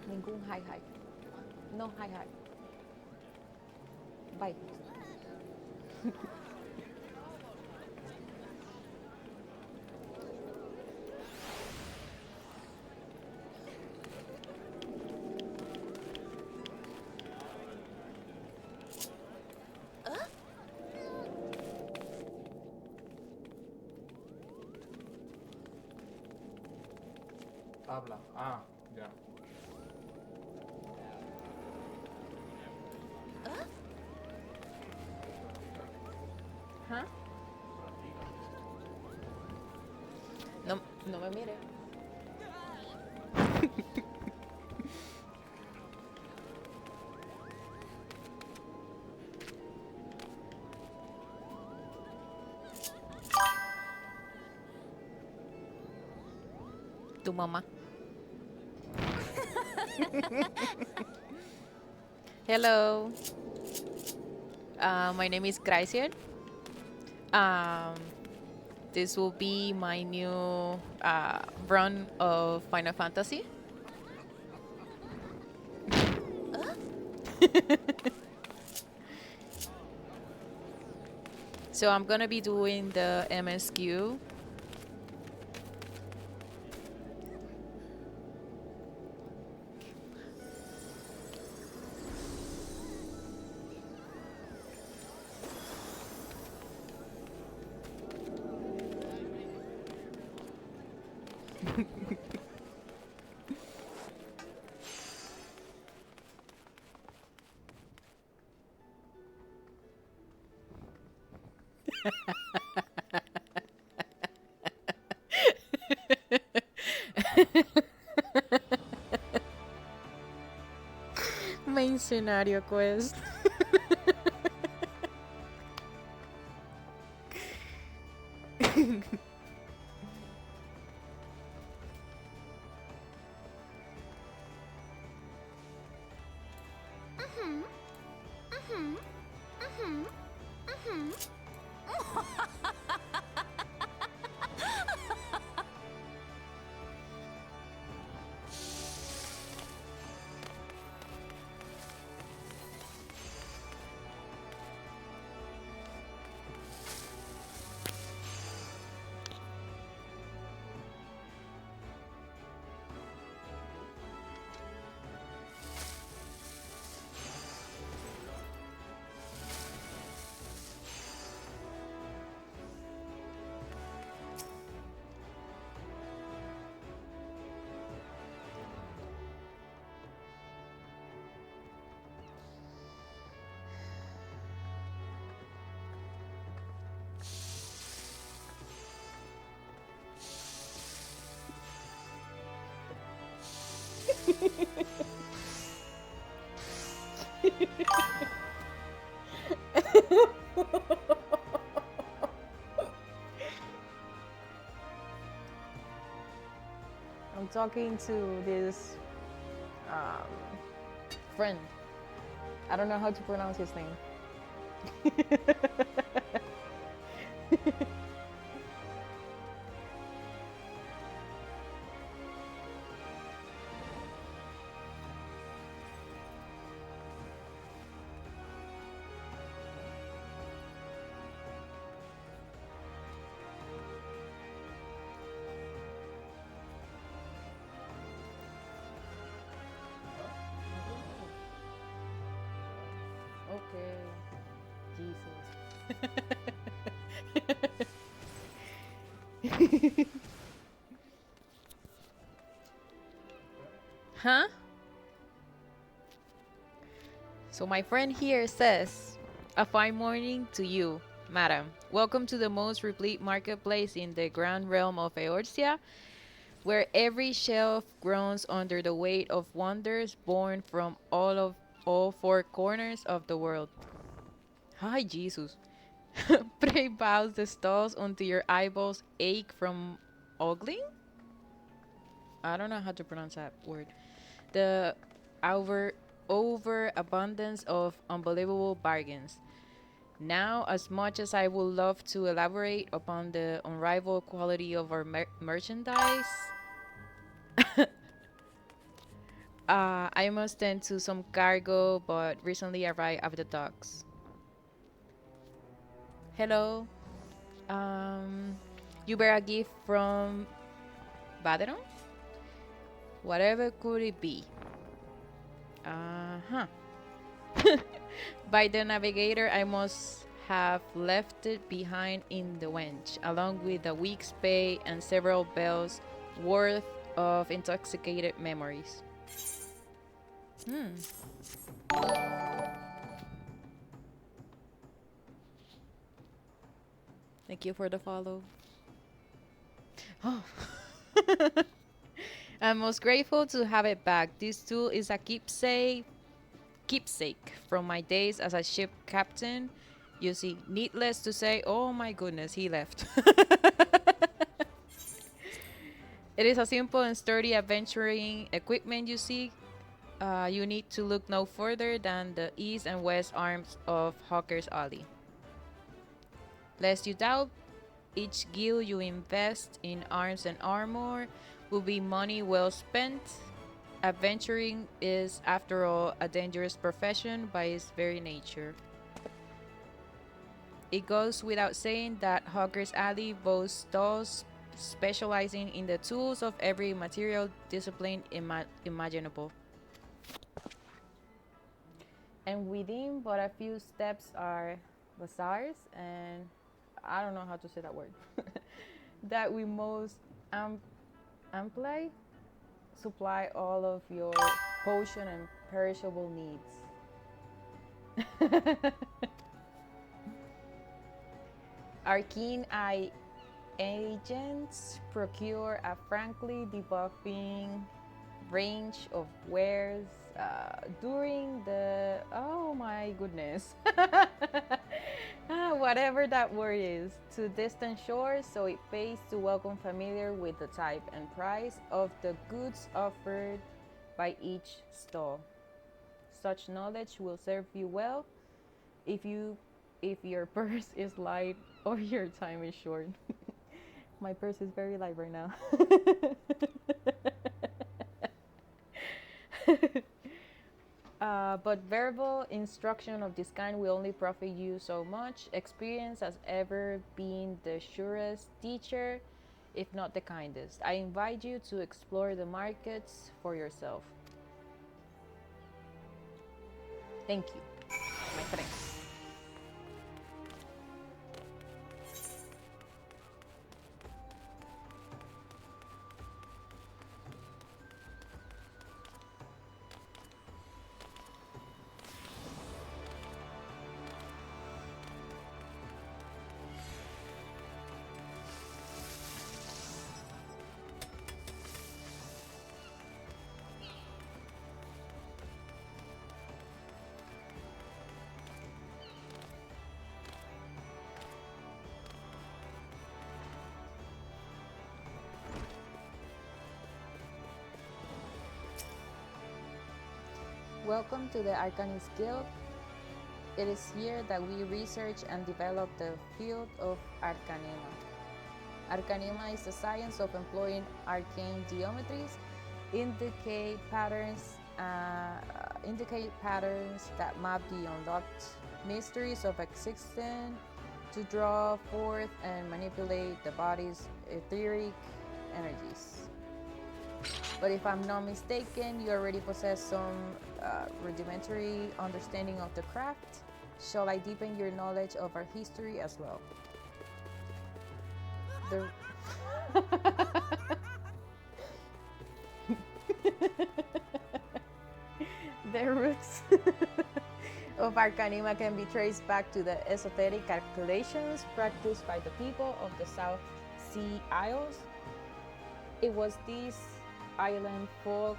Ningún hi hi. No hi hi. Bye. Habla. Ah, ya. ¿Ah? No, no me mire. Tu mamá. Hello. My name is Graciel. Um, this will be my new run of Final Fantasy. So I'm gonna be doing the MSQ. Main scenario quest. I'm talking to this friend. I don't know how to pronounce his name. Okay. Jesus. Huh? So my friend here says, a fine morning to you. Madam, welcome to the most replete marketplace in the grand realm of Eorzea, where every shelf groans under the weight of wonders born from all four corners of the world. Hi, Jesus. Pray bows the stalls until your eyeballs ache from ogling? I don't know how to pronounce that word. The over overabundance of unbelievable bargains. Now, as much as I would love to elaborate upon the unrivaled quality of our merchandise, I must tend to some cargo, but recently arrived at the docks. Hello, um, you bear a gift from Baderon? Whatever could it be? Uh huh. By the navigator, I must have left it behind in the wench, along with a week's pay and several bells worth of intoxicated memories. Hmm. Thank you for the follow. Oh. I'm most grateful to have it back. This tool is a keepsake from my days as a ship captain. You see, needless to say, oh my goodness, he left. It is a simple and sturdy adventuring equipment you seek. You need to look no further than the east and west arms of Hawker's Alley. Lest you doubt, each gil you invest in arms and armor will be money well spent. Adventuring is, after all, a dangerous profession by its very nature. It goes without saying that Hawker's Alley boasts stalls specializing in the tools of every material discipline imaginable. And within but a few steps are bazaars and I don't know how to say that word. That we most amply supply all of your potion and perishable needs. Our keen eye agents procure a frankly debuffing range of wares during the oh my goodness whatever that word is to distant shores, so it pays to welcome familiar with the type and price of the goods offered by each stall. Such knowledge will serve you well if your purse is light or your time is short. My purse is very light right now. But verbal instruction of this kind will only profit you so much. Experience has ever been the surest teacher, if not the kindest. I invite you to explore the markets for yourself. Thank you, my friend. Welcome to the Arcanist Guild. It is here that we research and develop the field of Arcanema. Arcanema is the science of employing arcane geometries, indicate patterns, that map the unlocked mysteries of existence, to draw forth and manipulate the body's etheric energies. But if I'm not mistaken, you already possess some rudimentary understanding of the craft. Shall I deepen your knowledge of our history as well? The the roots of Arcanima can be traced back to the esoteric calculations practiced by the people of the South Sea Isles. It was these island folk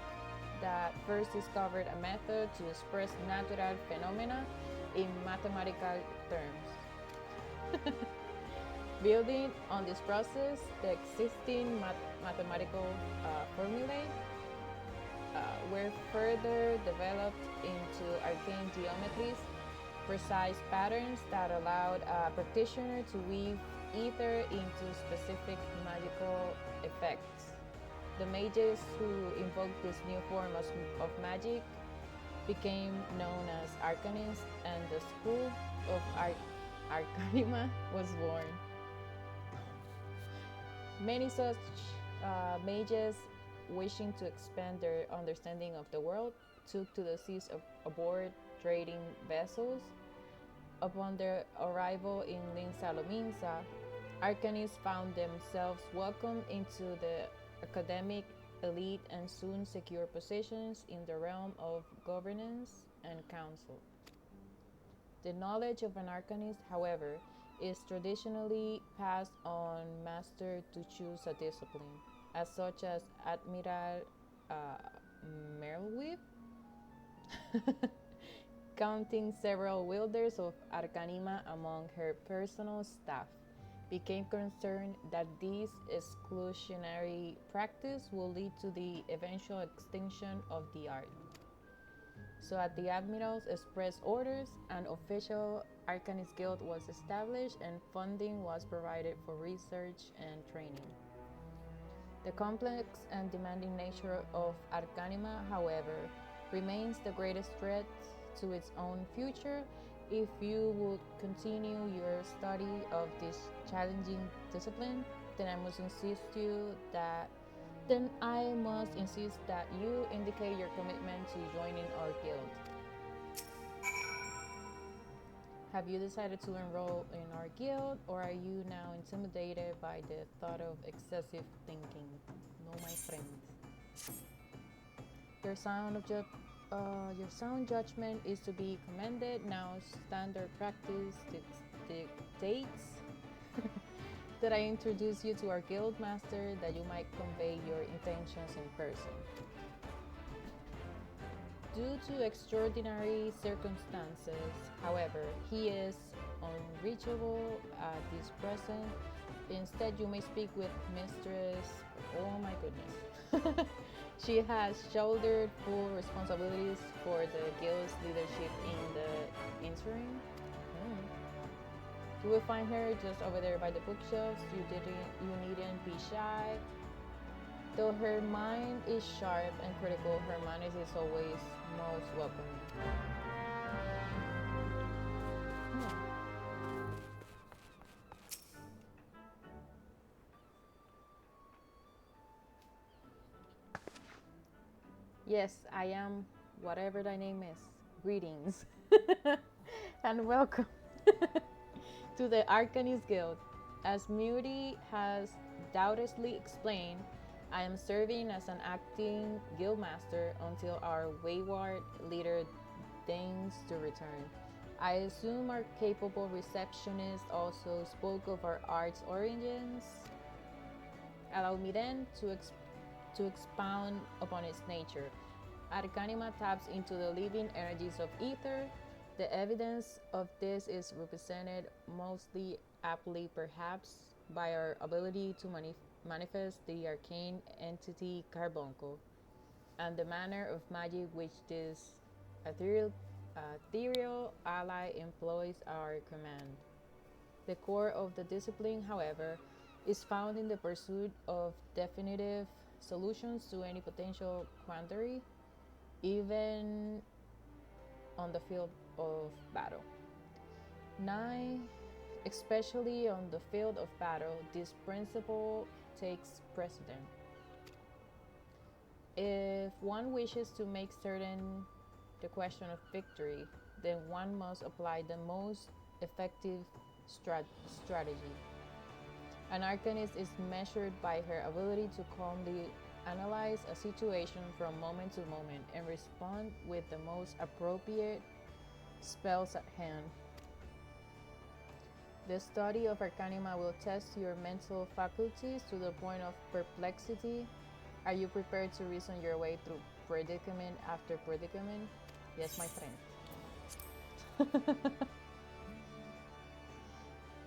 that first discovered a method to express natural phenomena in mathematical terms. Building on this process, the existing mathematical formulae were further developed into arcane geometries, precise patterns that allowed a practitioner to weave ether into specific magical effects. The mages who invoked this new form of magic became known as arcanists, and the school of Arcanima was born. Many such mages, wishing to expand their understanding of the world, took to the seas aboard trading vessels. Upon their arrival in Linsa Lominsa, arcanists found themselves welcomed into the academic elite and soon secured positions in the realm of governance and council. The knowledge of an arcanist, however, is traditionally passed on master to choose a discipline, as such as Admiral uh, Merlwyb, counting several wielders of Arcanima among her personal staff, became concerned that this exclusionary practice will lead to the eventual extinction of the art. So, at the Admiral's express orders, an official Arcanist Guild was established and funding was provided for research and training. The complex and demanding nature of Arcanima, however, remains the greatest threat to its own future. If you would continue your study of this challenging discipline, then I must insist that you indicate your commitment to joining our guild. Have you decided to enroll in our guild, or are you now intimidated by the thought of excessive thinking? No, my friend. Your sound judgment is to be commended. Now, standard practice dictates that I introduce you to our guild master, that you might convey your intentions in person. Due to extraordinary circumstances, however, he is unreachable at this present. Instead, you may speak with Mistress. Oh my goodness. She has shouldered full responsibilities for the guild's leadership in the interim. Hmm. You will find her just over there by the bookshelves. You needn't be shy. Though her mind is sharp and critical, her manners is always most welcoming. Hmm. Yes, I am whatever thy name is. Greetings and welcome to the Arcanist Guild. As Muti has doubtlessly explained, I am serving as an acting guildmaster until our wayward leader deigns to return. I assume our capable receptionist also spoke of our art's origins. Allow me then to expound upon its nature. Arcanima taps into the living energies of ether. The evidence of this is represented mostly aptly, perhaps, by our ability to manifest the arcane entity Carbuncle, and the manner of magic which this ethereal ally employs our command. The core of the discipline, however, is found in the pursuit of definitive solutions to any potential quandary, even on the field of battle. 9. Especially on the field of battle, this principle takes precedent. If one wishes to make certain the question of victory, then one must apply the most effective strategy. An arcanist is measured by her ability to calmly analyze a situation from moment to moment and respond with the most appropriate Spells at hand. The study of Arcanima will test your mental faculties to the point of perplexity. Are you prepared to reason your way through predicament after predicament? Yes, my friend.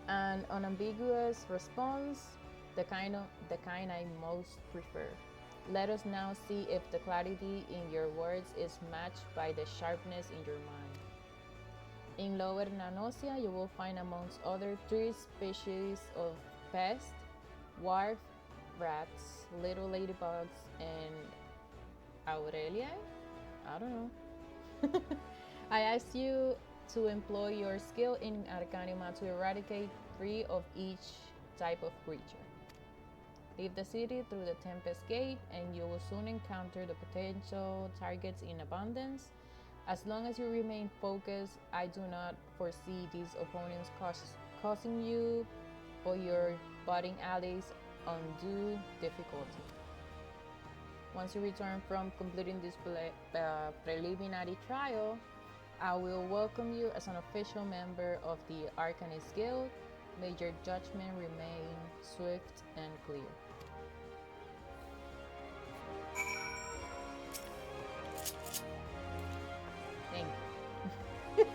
An unambiguous response, the kind I most prefer. Let us now see if the clarity in your words is matched by the sharpness in your mind. In Lower Nanosia, you will find amongst other 3 species of pests, dwarf rats, little ladybugs, and Aurelia? I don't know. I ask you to employ your skill in Arcanima to eradicate 3 of each type of creature. Leave the city through the Tempest Gate, and you will soon encounter the potential targets in abundance. As long as you remain focused, I do not foresee these opponents causing you or your budding allies undue difficulty. Once you return from completing this preliminary trial, I will welcome you as an official member of the Arcanist Guild. May your judgment remain swift and clear. Thank you.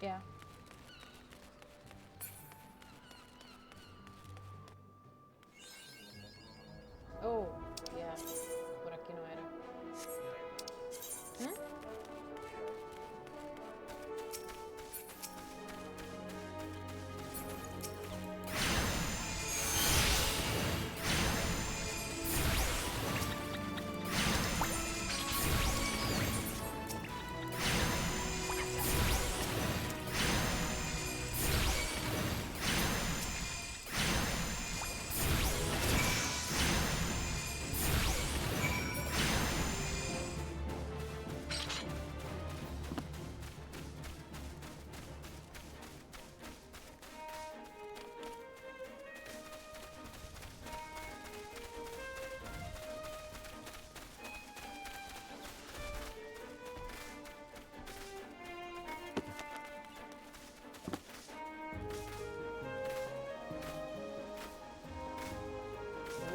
Yeah. Oh, yeah. Por aquí no era. ¿Mm?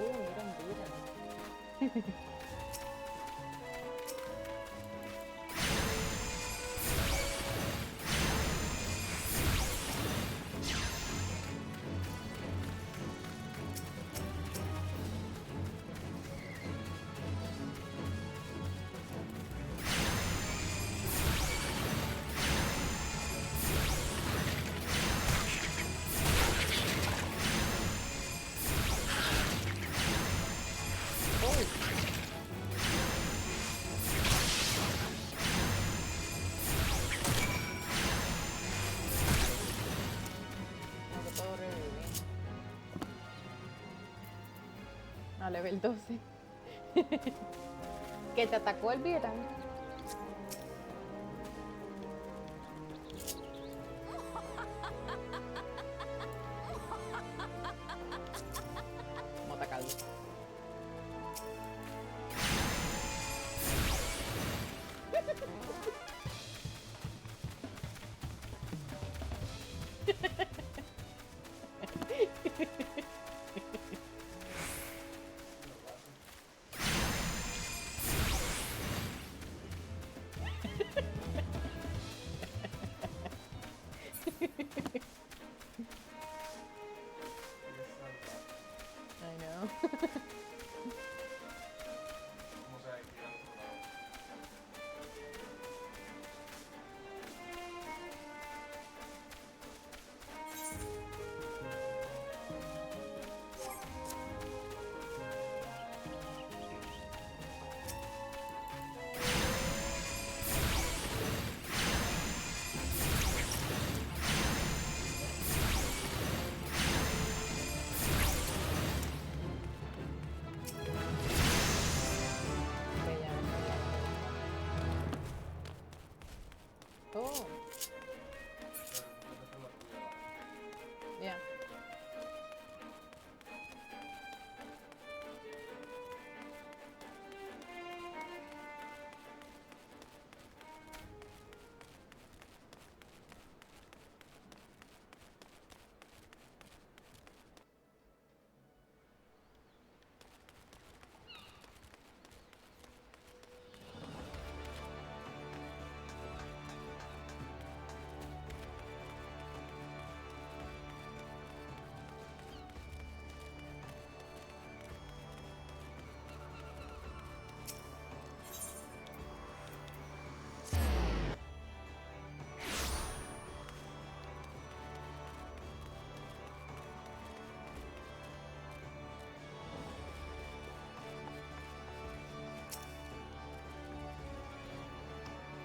Miran, miran. No te puedo revivir. A level 12. Que te atacó el Viran. Vamos a atacarlo.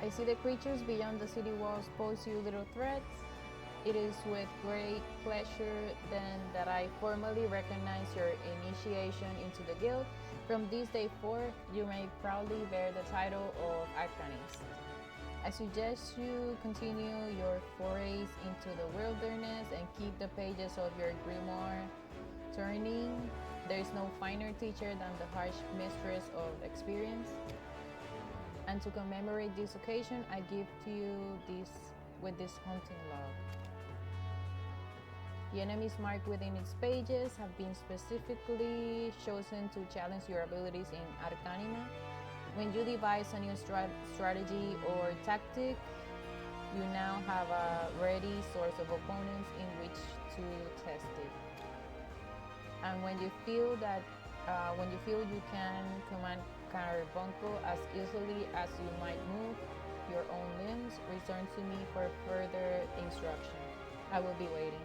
I see the creatures beyond the city walls pose you little threats. It is with great pleasure then that I formally recognize your initiation into the guild. From this day forth, you may proudly bear the title of Arcanist. I suggest you continue your forays into the wilderness and keep the pages of your grimoire turning. There is no finer teacher than the harsh mistress of experience. And to commemorate this occasion, I give to you this hunting log. The enemies marked within its pages have been specifically chosen to challenge your abilities in Arcanima. When you devise a new strategy or tactic, you now have a ready source of opponents in which to test it. And when you feel you can command Carbuncle as easily as you might move your own limbs, return to me for further instruction. I will be waiting.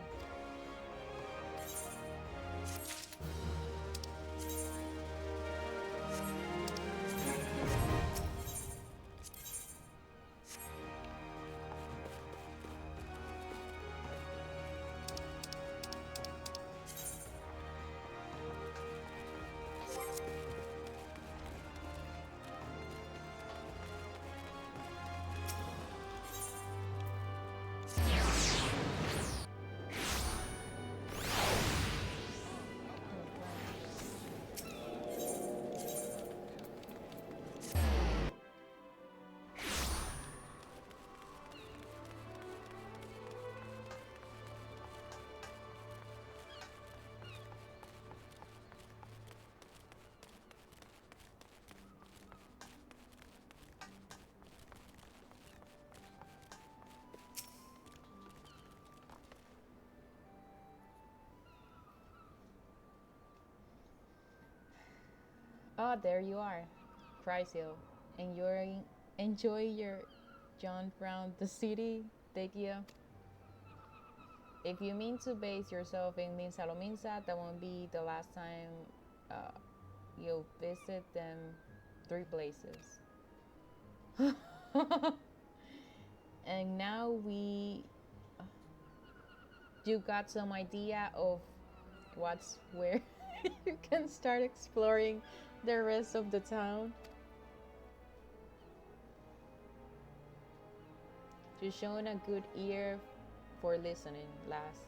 Ah, there you are, Chrysil. Enjoy your jaunt around the city, Tekia. If you mean to base yourself in Minsalominsa, that won't be the last time you'll visit them 3 places. And now you got some idea of what's where. You can start exploring the rest of the town. You've shown a good ear for listening, lass.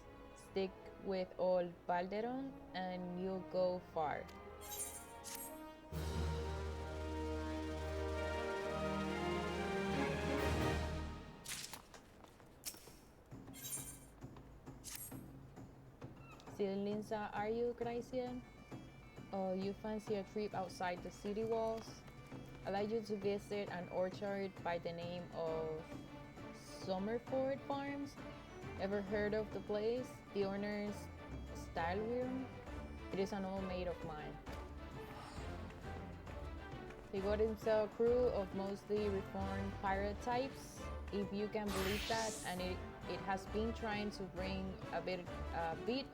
Stick with old Balderon and you'll go far. Still Linsa, are you, Gracian? Oh, you fancy a trip outside the city walls? I'd like you to visit an orchard by the name of Summerford Farms. Ever heard of the place? The owner's Stalwyrm? It is an old mate of mine. He got himself a crew of mostly reformed pirate types, if you can believe that, and it has been trying to bring a bit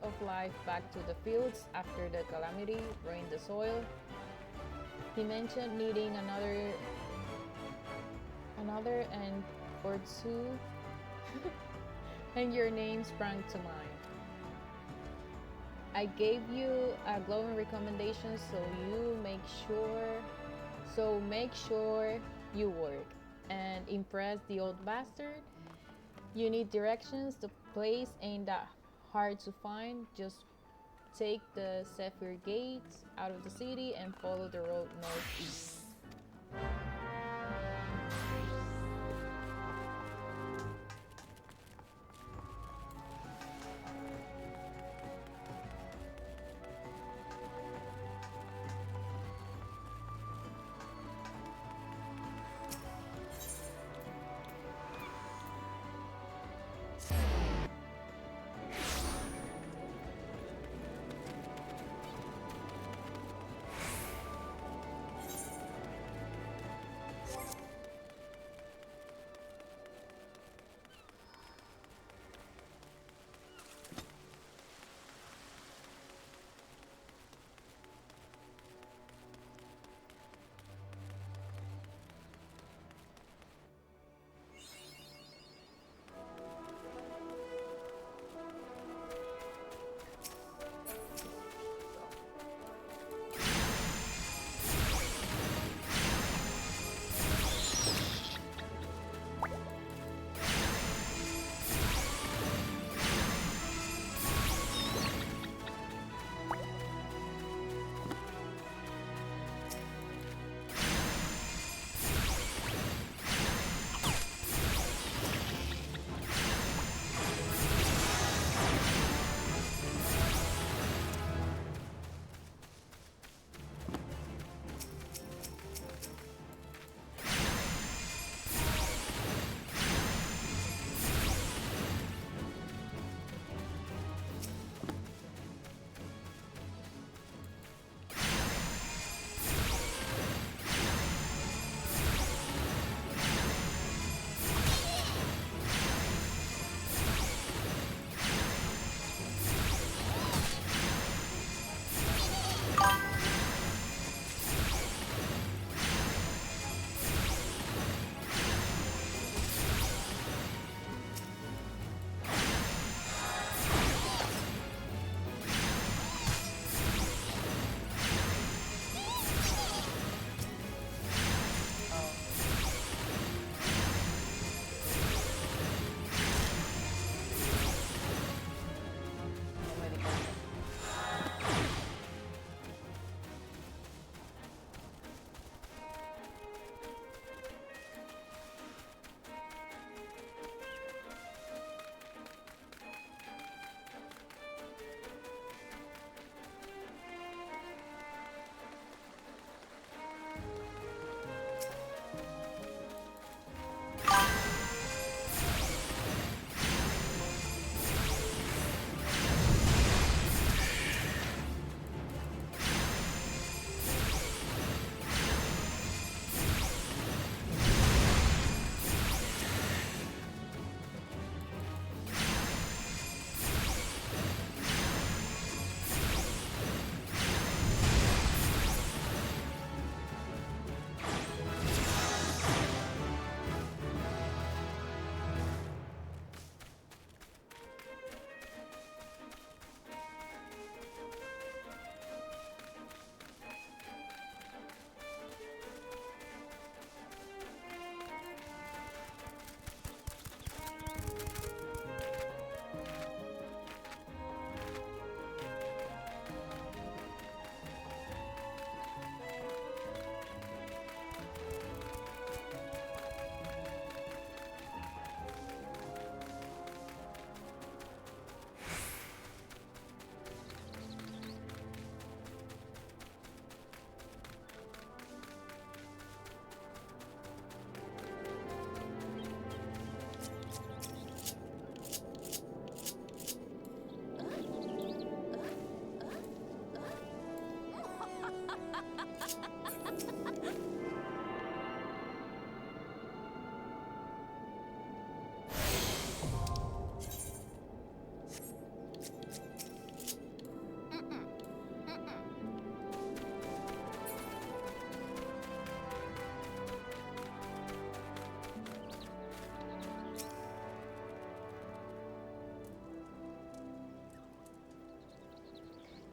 of life back to the fields after the calamity ruined the soil. He mentioned needing another and or two, and your name sprang to mind. I gave you a glowing recommendation, so make sure you work and impress the old bastard. You need directions. The place ain't that hard to find. Just take the Zephyr Gates out of the city and follow the road northeast.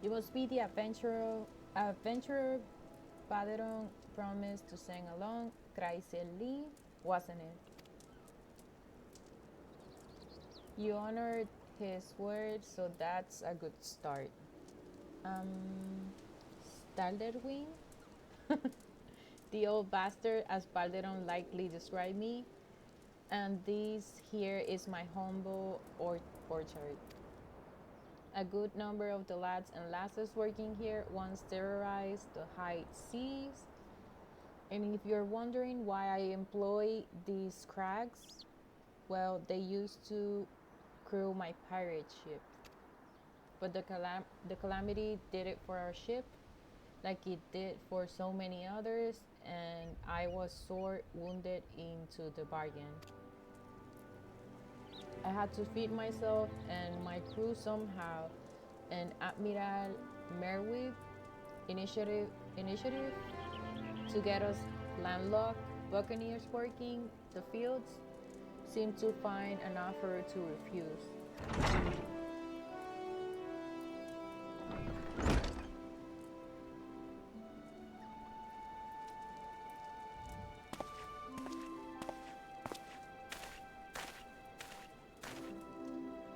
You must be the adventurer Baderon promised to sing along. Chrysler, wasn't it? You honored his word, so that's a good start. Stalderwing? The old bastard, as Balderon likely described me, and this here is my humble orchard. A good number of the lads and lasses working here once terrorized the high seas. And if you're wondering why I employ these crags, well, they used to crew my pirate ship. But the calamity did it for our ship, like it did for so many others, and I was sore wounded into the bargain. I had to feed myself and my crew somehow, and Admiral Merwig initiative to get us landlocked buccaneers working the fields seemed to find an offer to refuse.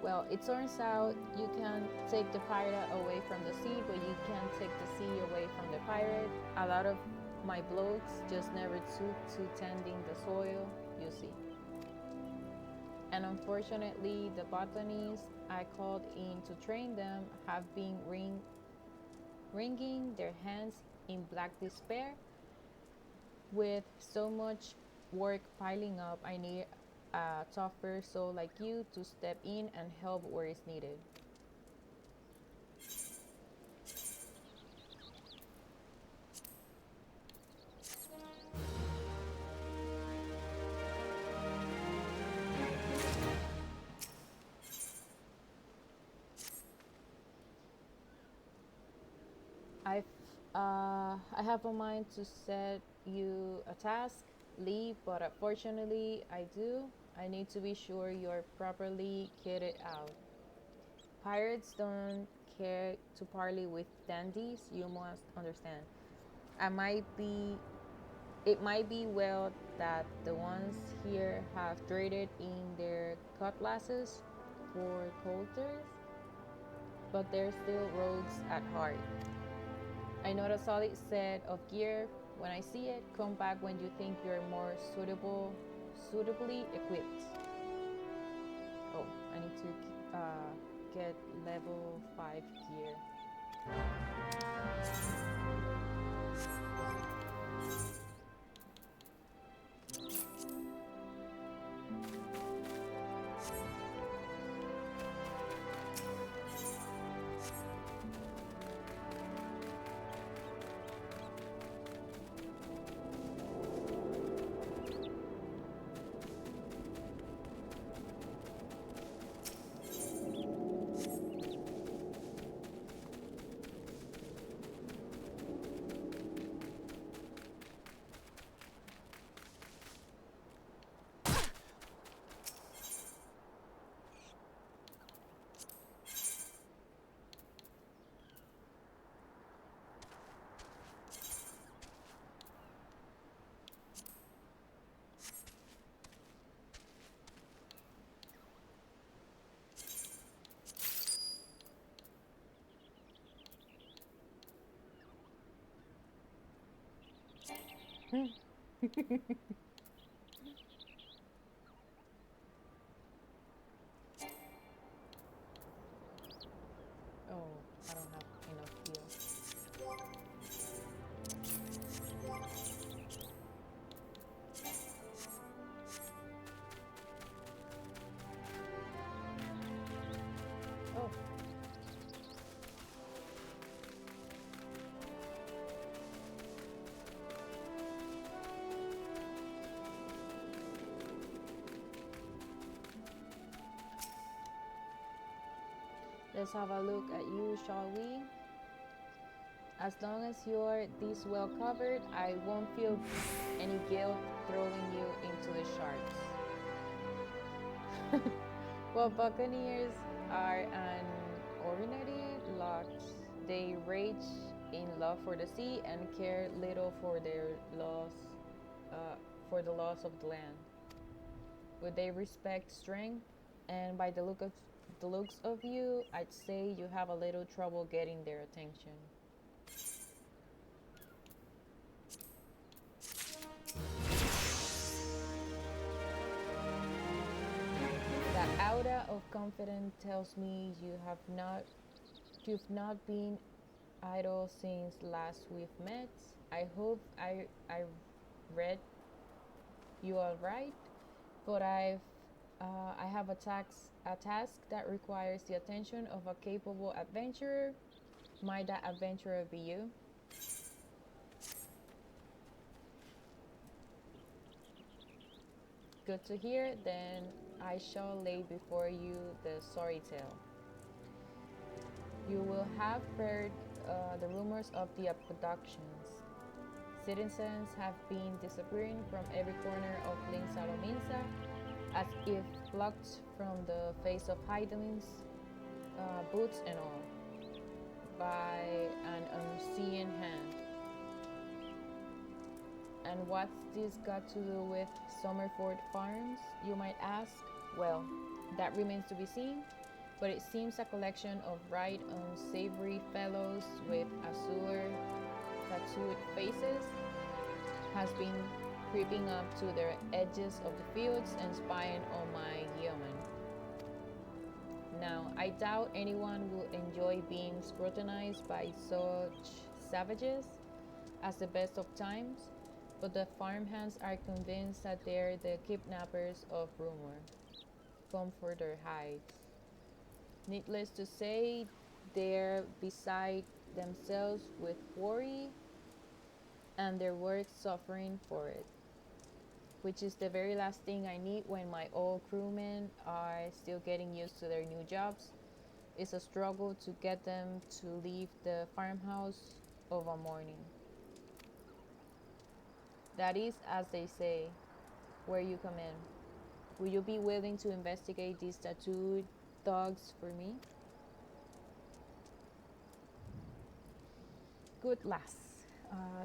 Well, it turns out you can take the pirate away from the sea, but you can't take the sea away from the pirate. A lot of my blokes just never took to tending the soil, you see. And unfortunately, the botanists I called in to train them have been wringing their hands in black despair. With so much work piling up, I need a tougher soul like you to step in and help where it's needed. I've I have a mind to set you a task, leave, but unfortunately I do. I need to be sure you're properly kitted out. Pirates don't care to parley with dandies, you must understand. I might be It might be well that the ones here have traded in their cutlasses for coulters, but they're still rogues at heart. I know a solid set of gear when I see it. Come back when you think you're more suitably equipped. Oh, I need to get level 5 gear. Oh, I don't have enough heal. Oh, let's have a look at you, shall we? As long as you're this well covered, I won't feel any guilt throwing you into the sharks. Well, buccaneers are an ordinary lot. they rage in love for the sea and care little uh, for the loss of the land? Would they respect strength? And by the looks of you, I'd say you have a little trouble getting their attention. That aura of confidence tells me you've not been idle since last we've met. I read you all right, but I have a task that requires the attention of a capable adventurer. Might that adventurer be you? Good to hear. Then I shall lay before you the sorry tale. You will have heard the rumors of the abductions. Citizens have been disappearing from every corner of Linsalominsa as if plucked from the face of Heidelins, boots and all, by an unseen hand. And what's this got to do with Somerford Farms, you might ask? Well, that remains to be seen, but it seems a collection of right unsavory fellows with azure tattooed faces has been creeping up to the edges of the fields and spying on my yeomen. Now, I doubt anyone will enjoy being scrutinized by such savages as the best of times, but the farmhands are convinced that they're the kidnappers of rumor, come for their hides. Needless to say, they're beside themselves with worry and their work suffering for it, which is the very last thing I need when my old crewmen are still getting used to their new jobs. It's a struggle to get them to leave the farmhouse of a morning. That is, as they say, where you come in. Will you be willing to investigate these tattooed thugs for me? Good lass.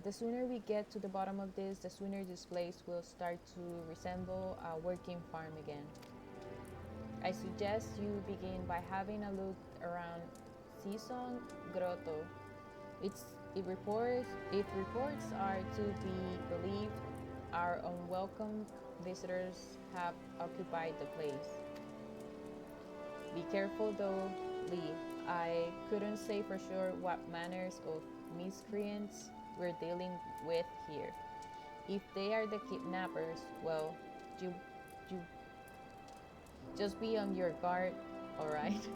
The sooner we get to the bottom of this, the sooner this place will start to resemble a working farm again. I suggest you begin by having a look around Sisong Grotto. It's, if reports are to be believed, our unwelcome visitors have occupied the place. Be careful though, Lee. I couldn't say for sure what manners of miscreants we're dealing with here. If they are the kidnappers, well, you you just be on your guard, alright?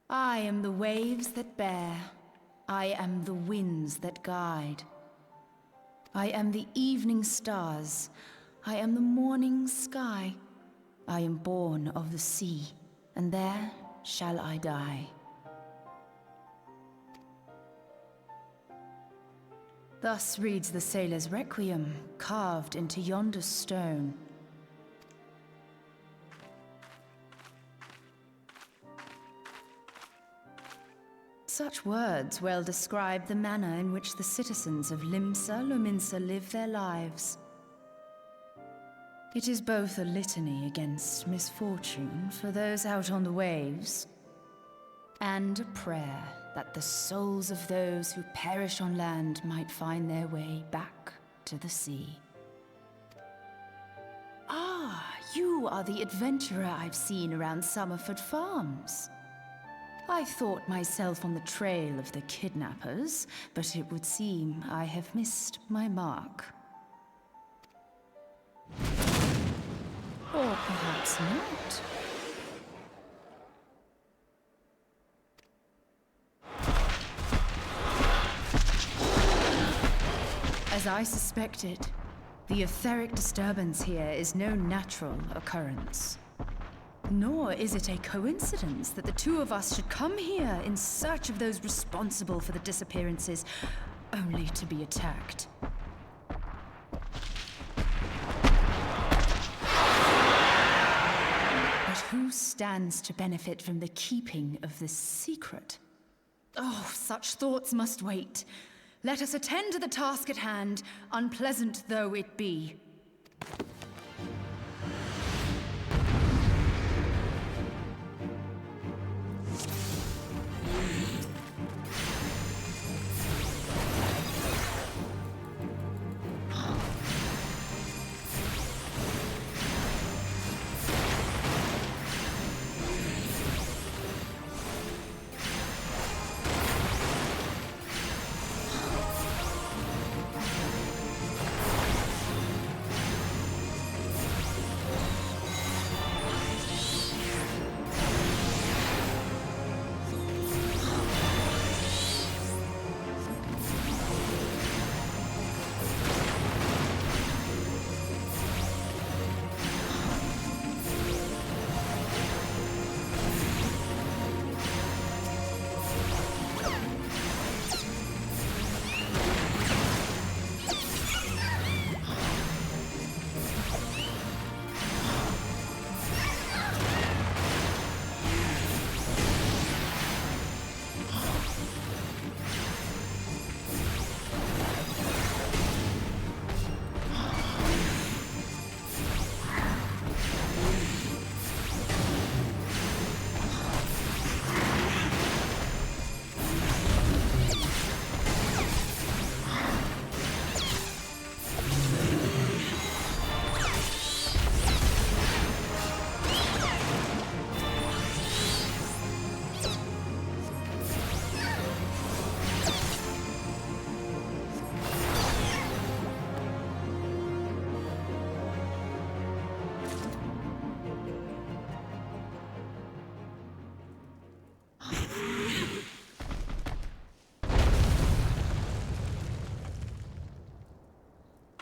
I am the waves that bear. I am the winds that guide. I am the evening stars. I am the morning sky. I am born of the sea, and there shall I die. Thus reads the sailor's requiem, carved into yonder stone. Such words well describe the manner in which the citizens of Limsa Lominsa live their lives. It is both a litany against misfortune for those out on the waves, and a prayer that the souls of those who perish on land might find their way back to the sea. Ah, you are the adventurer I've seen around Summerford Farms. I thought myself on the trail of the kidnappers, but it would seem I have missed my mark. Or perhaps not. As I suspected, the etheric disturbance here is no natural occurrence. Nor is it a coincidence that the two of us should come here in search of those responsible for the disappearances, only to be attacked. But who stands to benefit from the keeping of this secret? Oh, such thoughts must wait. Let us attend to the task at hand, unpleasant though it be.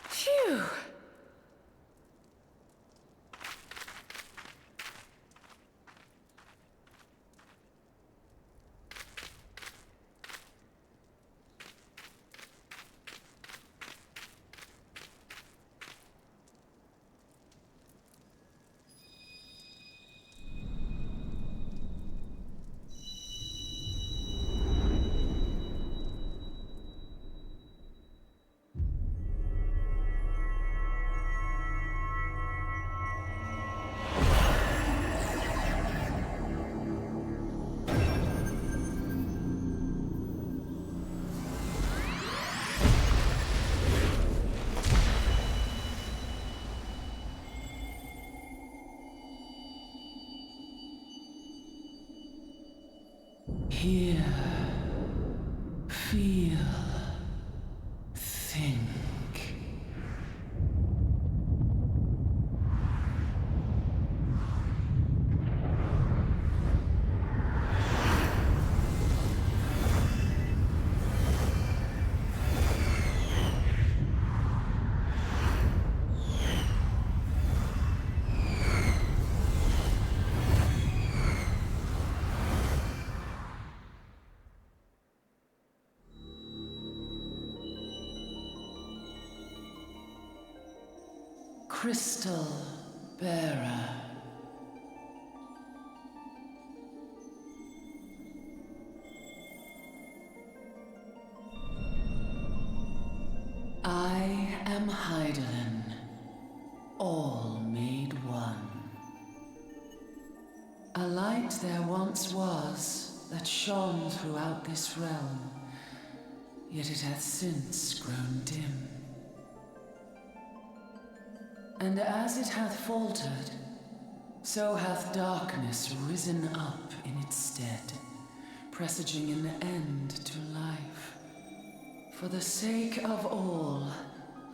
Phew! Hear, feel, think. Crystal Bearer. I am Hydaelyn, all made one. A light there once was that shone throughout this realm, yet it hath since grown dim. And as it hath faltered, so hath darkness risen up in its stead, presaging an end to life. For the sake of all,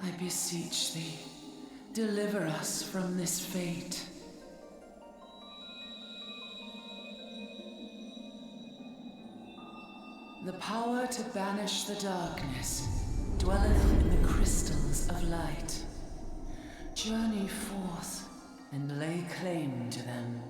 I beseech thee, deliver us from this fate. The power to banish the darkness dwelleth in the crystals of light. Journey forth and lay claim to them.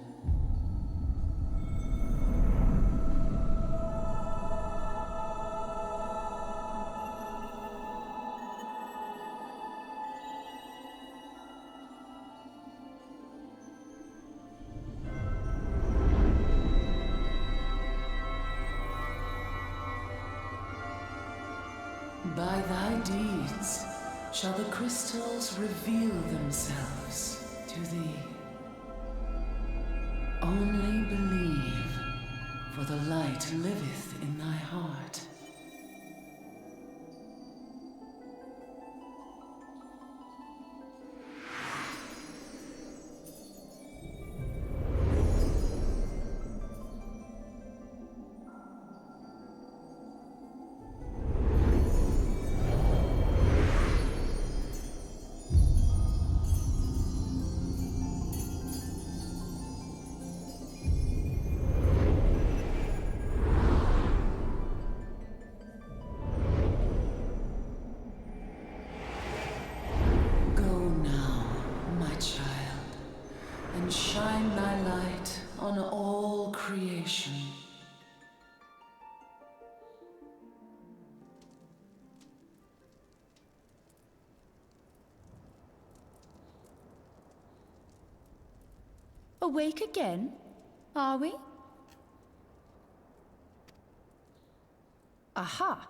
By thy deeds shall the crystals reveal themselves to thee. Only believe, for the light liveth in thy heart. Shine thy light on all creation. Awake again, are we? Aha!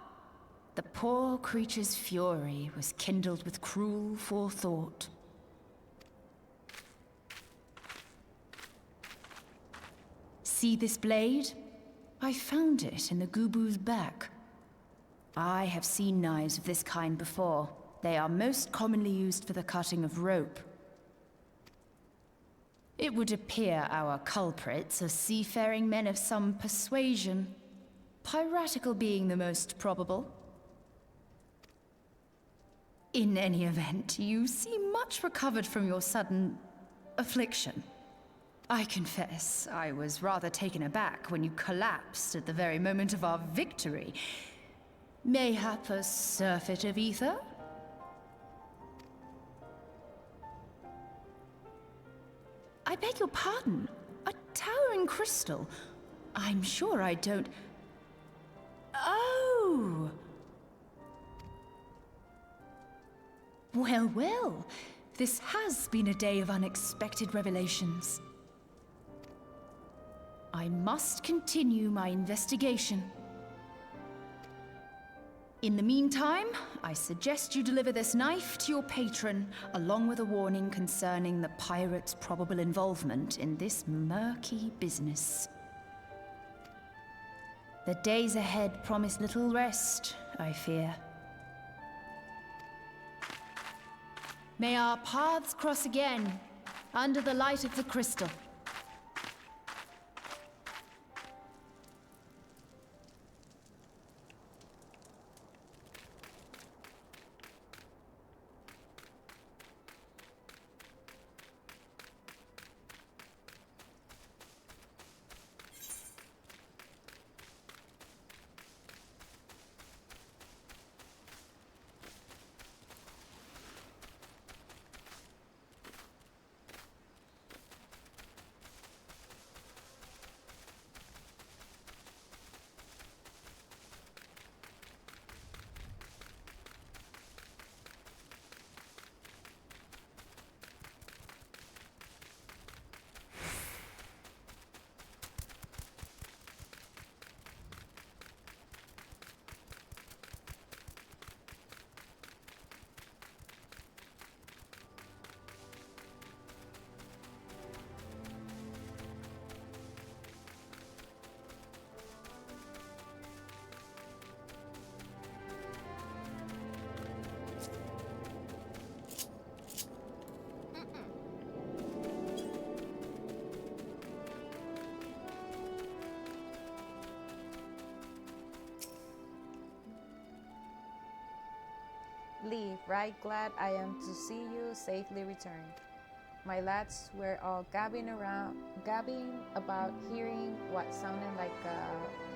The poor creature's fury was kindled with cruel forethought. See this blade? I found it in the Gubu's back. I have seen knives of this kind before. They are most commonly used for the cutting of rope. It would appear our culprits are seafaring men of some persuasion, piratical being the most probable. In any event, you seem much recovered from your sudden affliction. I confess, I was rather taken aback when you collapsed at the very moment of our victory. Mayhap a surfeit of ether? I beg your pardon. A towering crystal. I'm sure I don't... Oh! Well, well. This has been a day of unexpected revelations. I must continue my investigation. In the meantime, I suggest you deliver this knife to your patron, along with a warning concerning the pirate's probable involvement in this murky business. The days ahead promise little rest, I fear. May our paths cross again, under the light of the crystal. Lee, right glad I am to see you safely returned. My lads were all gabbing about hearing what sounded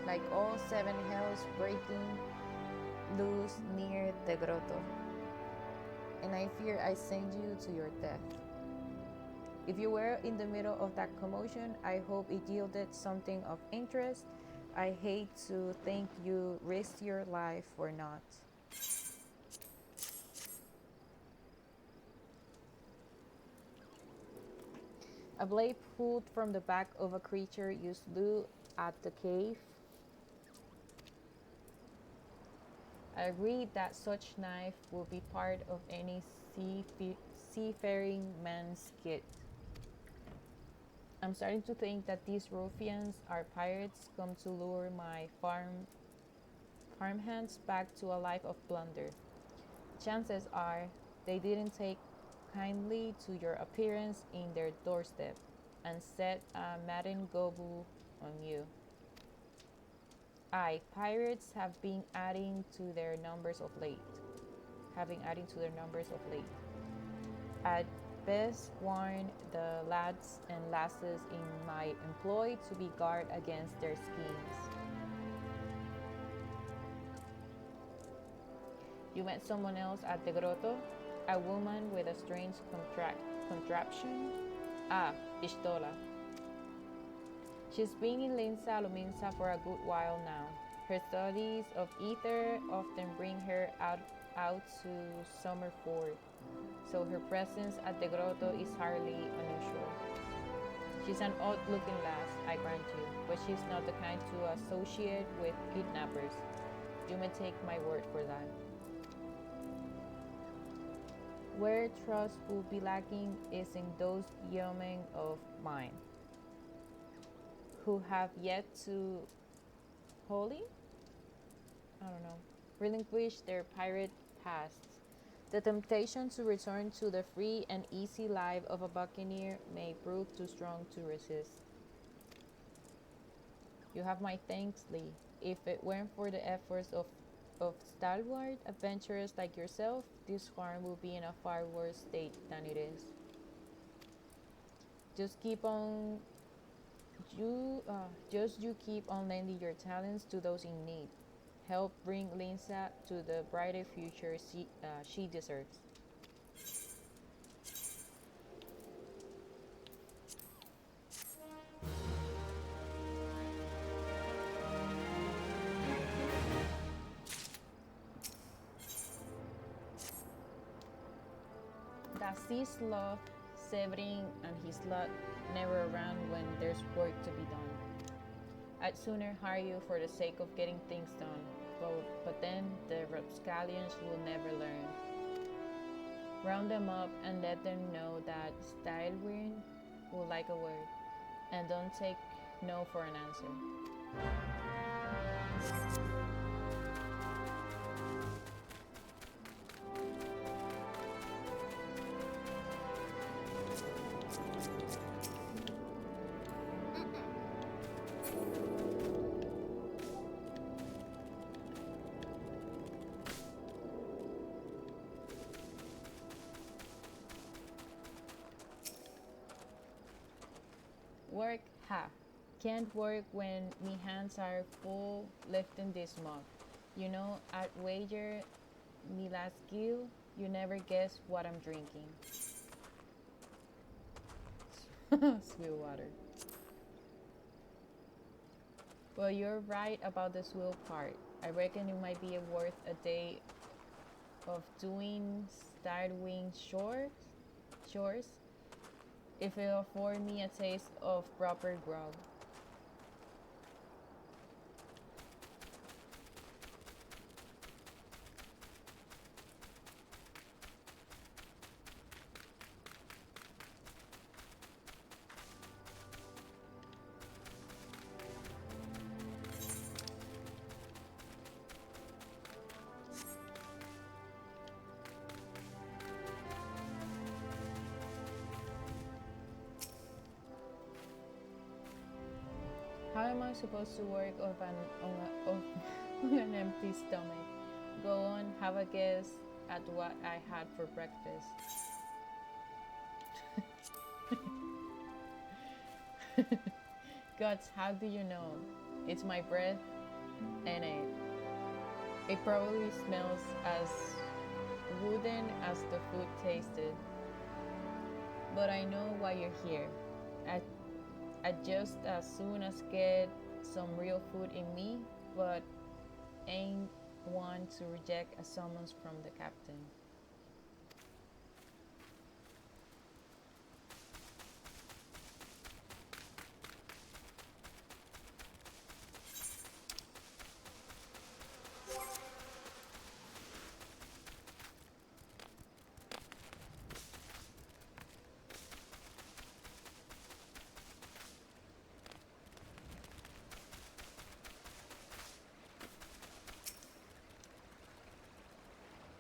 like all seven hells breaking loose near the grotto, and I fear I sent you to your death. If you were in the middle of that commotion, I hope it yielded something of interest. I hate to think you risked your life for naught. A blade pulled from the back of a creature you slew at the cave. I agreed that such knife would be part of any seafaring man's kit. I'm starting to think that these ruffians are pirates come to lure my farmhands back to a life of plunder. Chances are they didn't take kindly to your appearance in their doorstep and set a maiden gobble on you. Aye, pirates have been adding to their numbers of late. I'd best warn the lads and lasses in my employ to be guard against their schemes. You met someone else at the grotto? A woman with a strange contraption? Ah, Pistola. She's been in Linsa Luminsa for a good while now. Her studies of ether often bring her out to Summerford, so her presence at the grotto is hardly unusual. She's an odd-looking lass, I grant you, but she's not the kind to associate with kidnappers. You may take my word for that. Where trust will be lacking is in those yeomen of mine who have yet to wholly, relinquish their pirate pasts. The temptation to return to the free and easy life of a buccaneer may prove too strong to resist. You have my thanks, Lee. If it weren't for the efforts of stalwart adventurers like yourself, this farm would be in a far worse state than it is. Just keep on you keep on lending your talents to those in need. Help bring Linsa to the brighter future she deserves. That sees love, Severin and his lot never around when there's work to be done. I'd sooner hire you for the sake of getting things done, but then the rapscallions will never learn. Round them up and let them know that Stylewin will like a word, and don't take no for an answer. Work, ha. Can't work when me hands are full lifting this mug. You know, I'd wager me last gill, you never guess what I'm drinking. Swill water. Well, you're right about the swill part. I reckon it might be worth a day of doing starwing chores if it afford me a taste of proper grog. How am I supposed to work on an empty stomach? Go on, have a guess. at what I had for breakfast. Guts, how do you know? It's my breath and it probably smells as wooden as the food tasted. But I know why you're here. I, I just as soon as get some real food in me, but ain't one to reject a summons from the captain.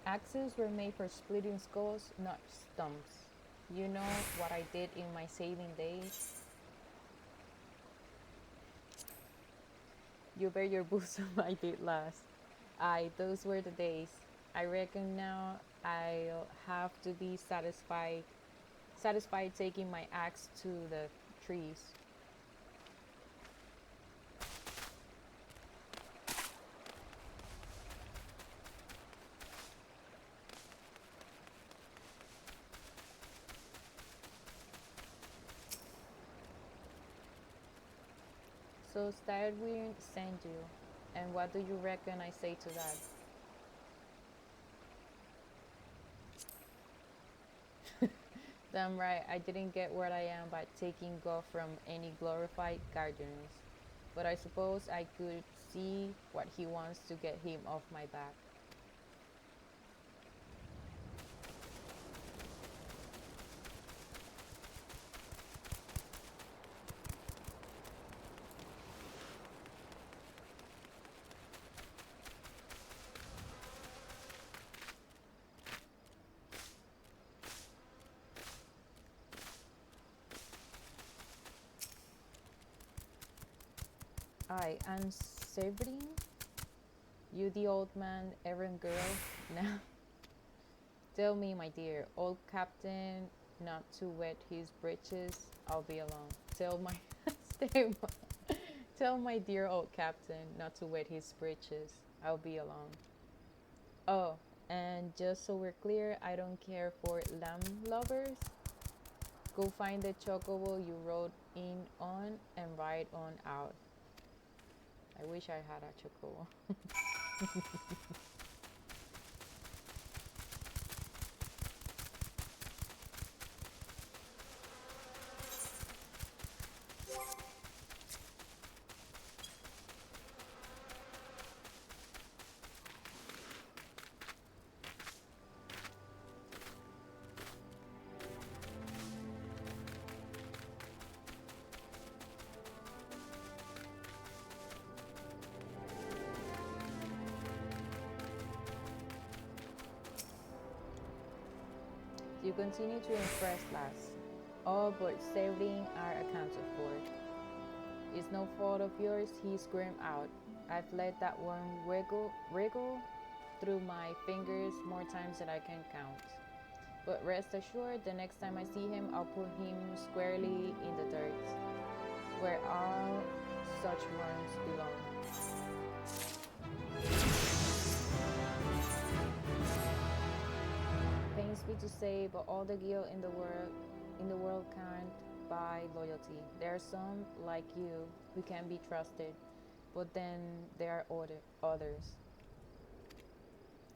Axes were made for splitting skulls, not stumps. You know what I did in my saving days? You bet your bosom I did last. Aye, those were the days. I reckon now I'll have to be satisfied taking my axe to the trees. So Styrwin sent you, and what do you reckon I say to that? Damn right, I didn't get where I am by taking go from any glorified gardeners. But I suppose I could see what he wants to get him off my back. I'm Severin. You the old man, errand girl. Now, tell me, my dear old captain, not to wet his breeches. I'll be alone. Tell my, tell my dear old captain not to wet his breeches. I'll be alone. Oh, and just so we're clear, I don't care for lamb lovers. Go find the chocobo you rode in on and ride on out. I wish I had a chocobo. You continue to impress, lass. All but sailing are accounted for. It's no fault of yours, he screamed out. I've let that worm wriggle through my fingers more times than I can count. But rest assured, the next time I see him, I'll put him squarely in the dirt, where all such worms belong. Pains me to say, but all the guilt in the world can't buy loyalty. There are some like you who can be trusted, but then there are others.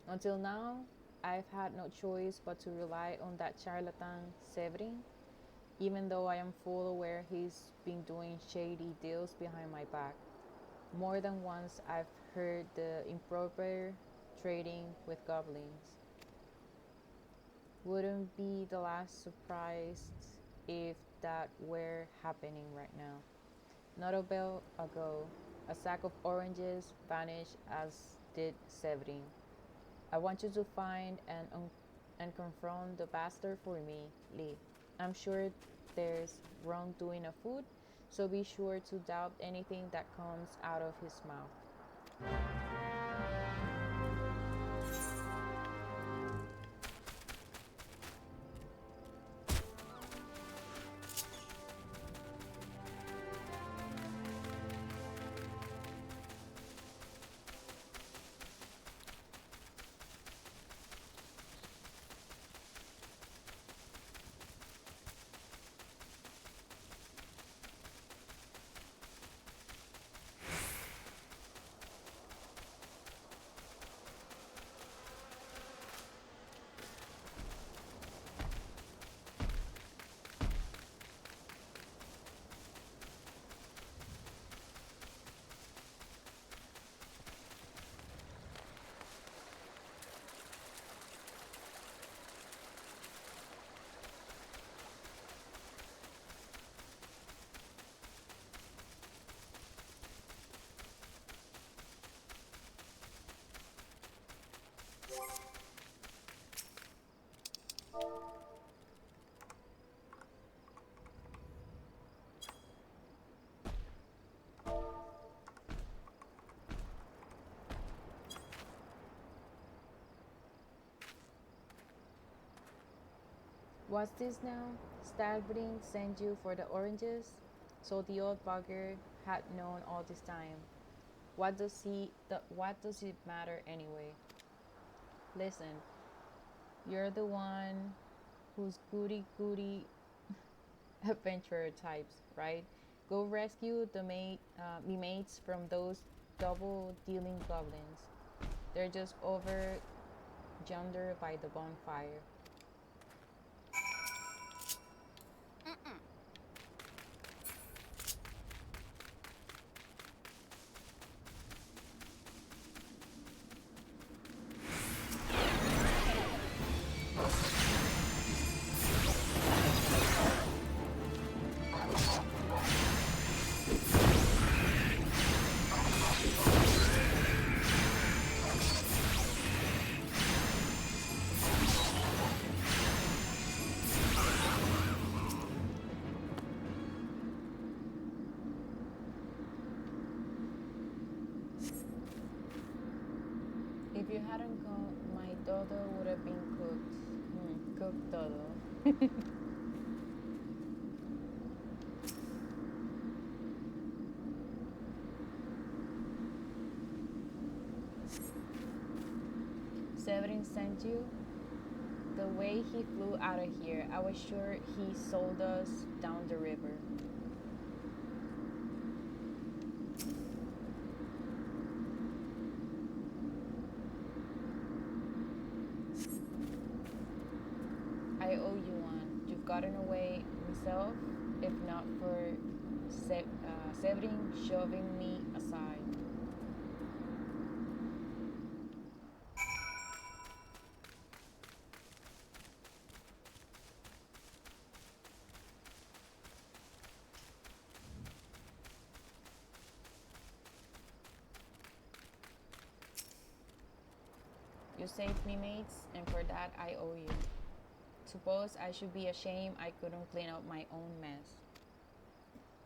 Until now, I've had no choice but to rely on that charlatan Severin, even though I am full aware he's been doing shady deals behind my back. More than once, I've heard the improper trading with goblins. Wouldn't be the last surprised if that were happening right now. Not a bell ago, a sack of oranges vanished as did Severin. I want you to find and confront the bastard for me, Lee. I'm sure there's wrongdoing afoot, so be sure to doubt anything that comes out of his mouth. What's this now? Stalbring sent you for the oranges? So the old bugger had known all this time. What does it matter anyway? Listen, you're the one who's goody goody adventurer types, right? Go rescue the me mates from those double dealing goblins. They're just over yonder by the bonfire. If you hadn't come, my dodo would have been cooked. Cooked dodo. Severin sent you? The way he flew out of here, I was sure he sold us down the river. I owe you one. You've gotten away myself, if not for Severin shoving me aside. You saved me, mates, and for that I owe you. Suppose I should be ashamed I couldn't clean up my own mess.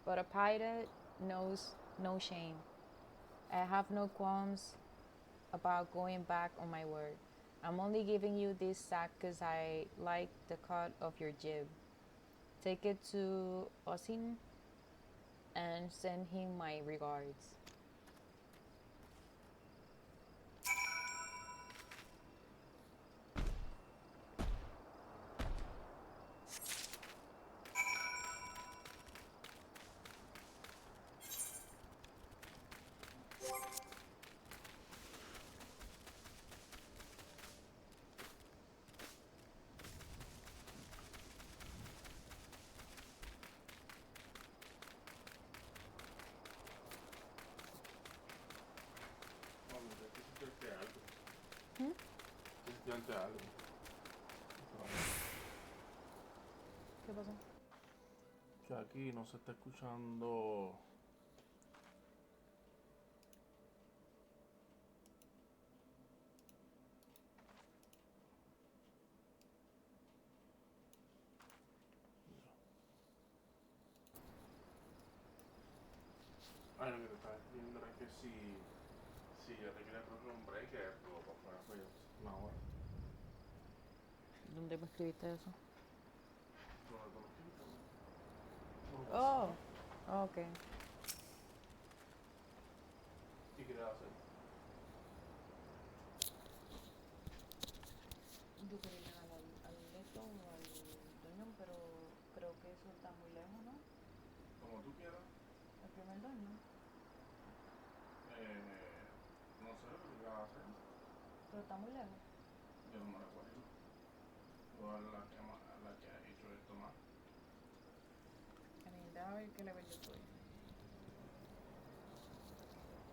But a pirate knows no shame. I have no qualms about going back on my word. I'm only giving you this sack 'cause I like the cut of your jib. Take it to Osin and send him my regards. Vamos, aquí sí estoy algo. ¿Mm? Estudiante algo. ¿Qué pasó? Que aquí no se está escuchando. Ay, lo que te estaba diciendo era que si ya te quería coger un break, pero para afuera fue una hora. ¿Dónde me escribiste eso? Pero no me escribiste, ¿no? Por Oh, WhatsApp. ok. ¿Qué quieres hacer? Yo quería llegar al Leto o al Doñón, pero creo que eso está muy lejos, ¿no? Como tú quieras. El primer Doñón. No sé lo que tú quieras hacer. Pero está muy lejos. Yo no me recuerdo. Igual la que ha hecho esto más. I mean, déjame ver qué level yo estoy.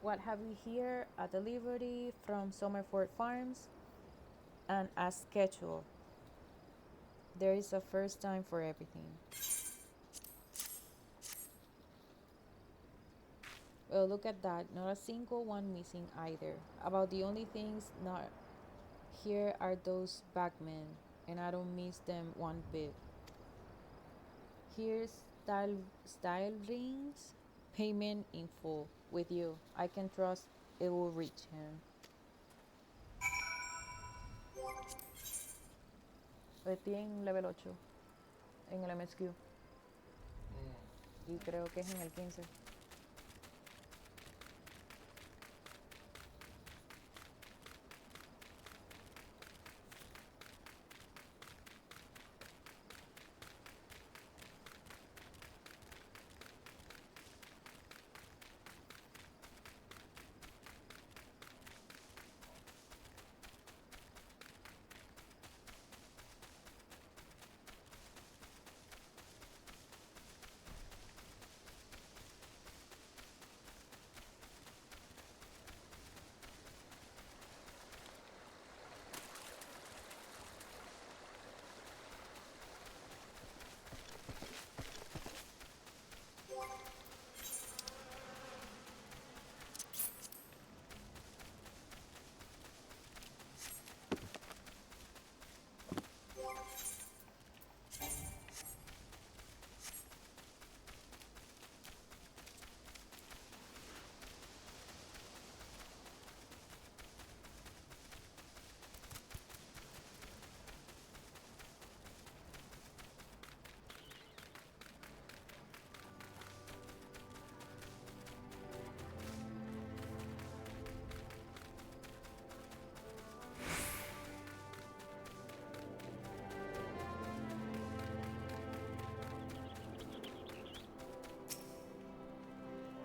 What have we here? A delivery from Summerford Farms and as scheduled. There is a first time for everything. Well, look at that. Not a single one missing either. About the only things not here are those bagmen, and I don't miss them one bit. Here's style rings, payment in full. With you, I can trust it will reach him. Estoy en level 8. en el MSQ. Y creo que es en el 15.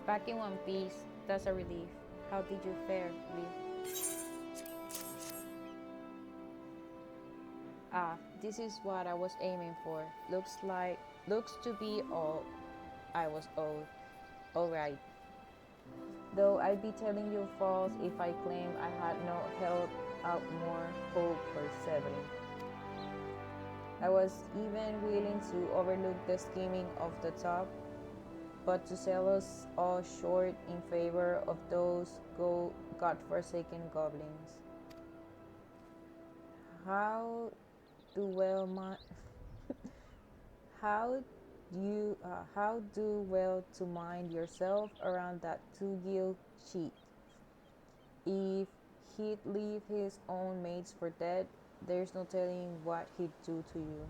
Back in one piece, that's a relief. How did you fare, Lee? Ah, this is what I was aiming for. Looks to be all I was owed. Alright. Though I'd be telling you false if I claimed I had not held out more hope for settling. I was even willing to overlook the scheming of the top, but to sell us all short in favor of those God-forsaken goblins. How do well my how do well to mind yourself around that two-gill cheat. If he'd leave his own mates for dead, there's no telling what he'd do to you.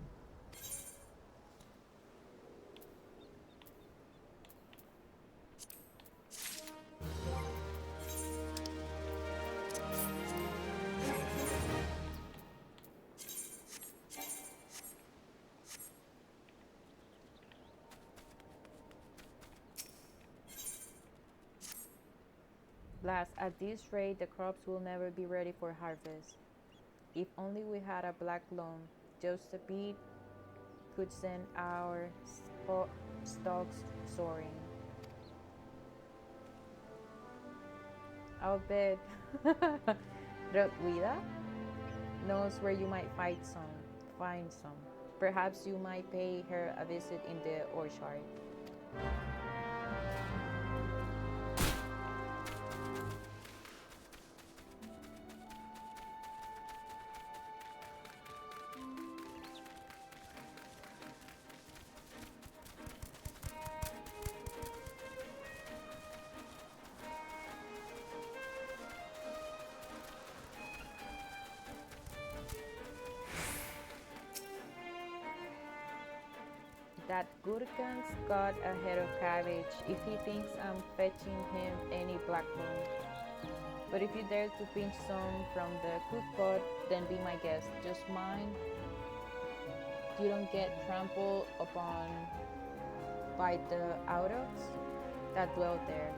Blast, at this rate, the crops will never be ready for harvest. If only we had a black loan, just a bit could send our stocks soaring. I'll bet Rotwida knows where you might find some. Perhaps you might pay her a visit in the orchard. That Gurkan's got a head of cabbage if he thinks I'm fetching him any black bone. But if you dare to pinch some from the cook pot, then be my guest. Just mind you don't get trampled upon by the aurochs that dwell there.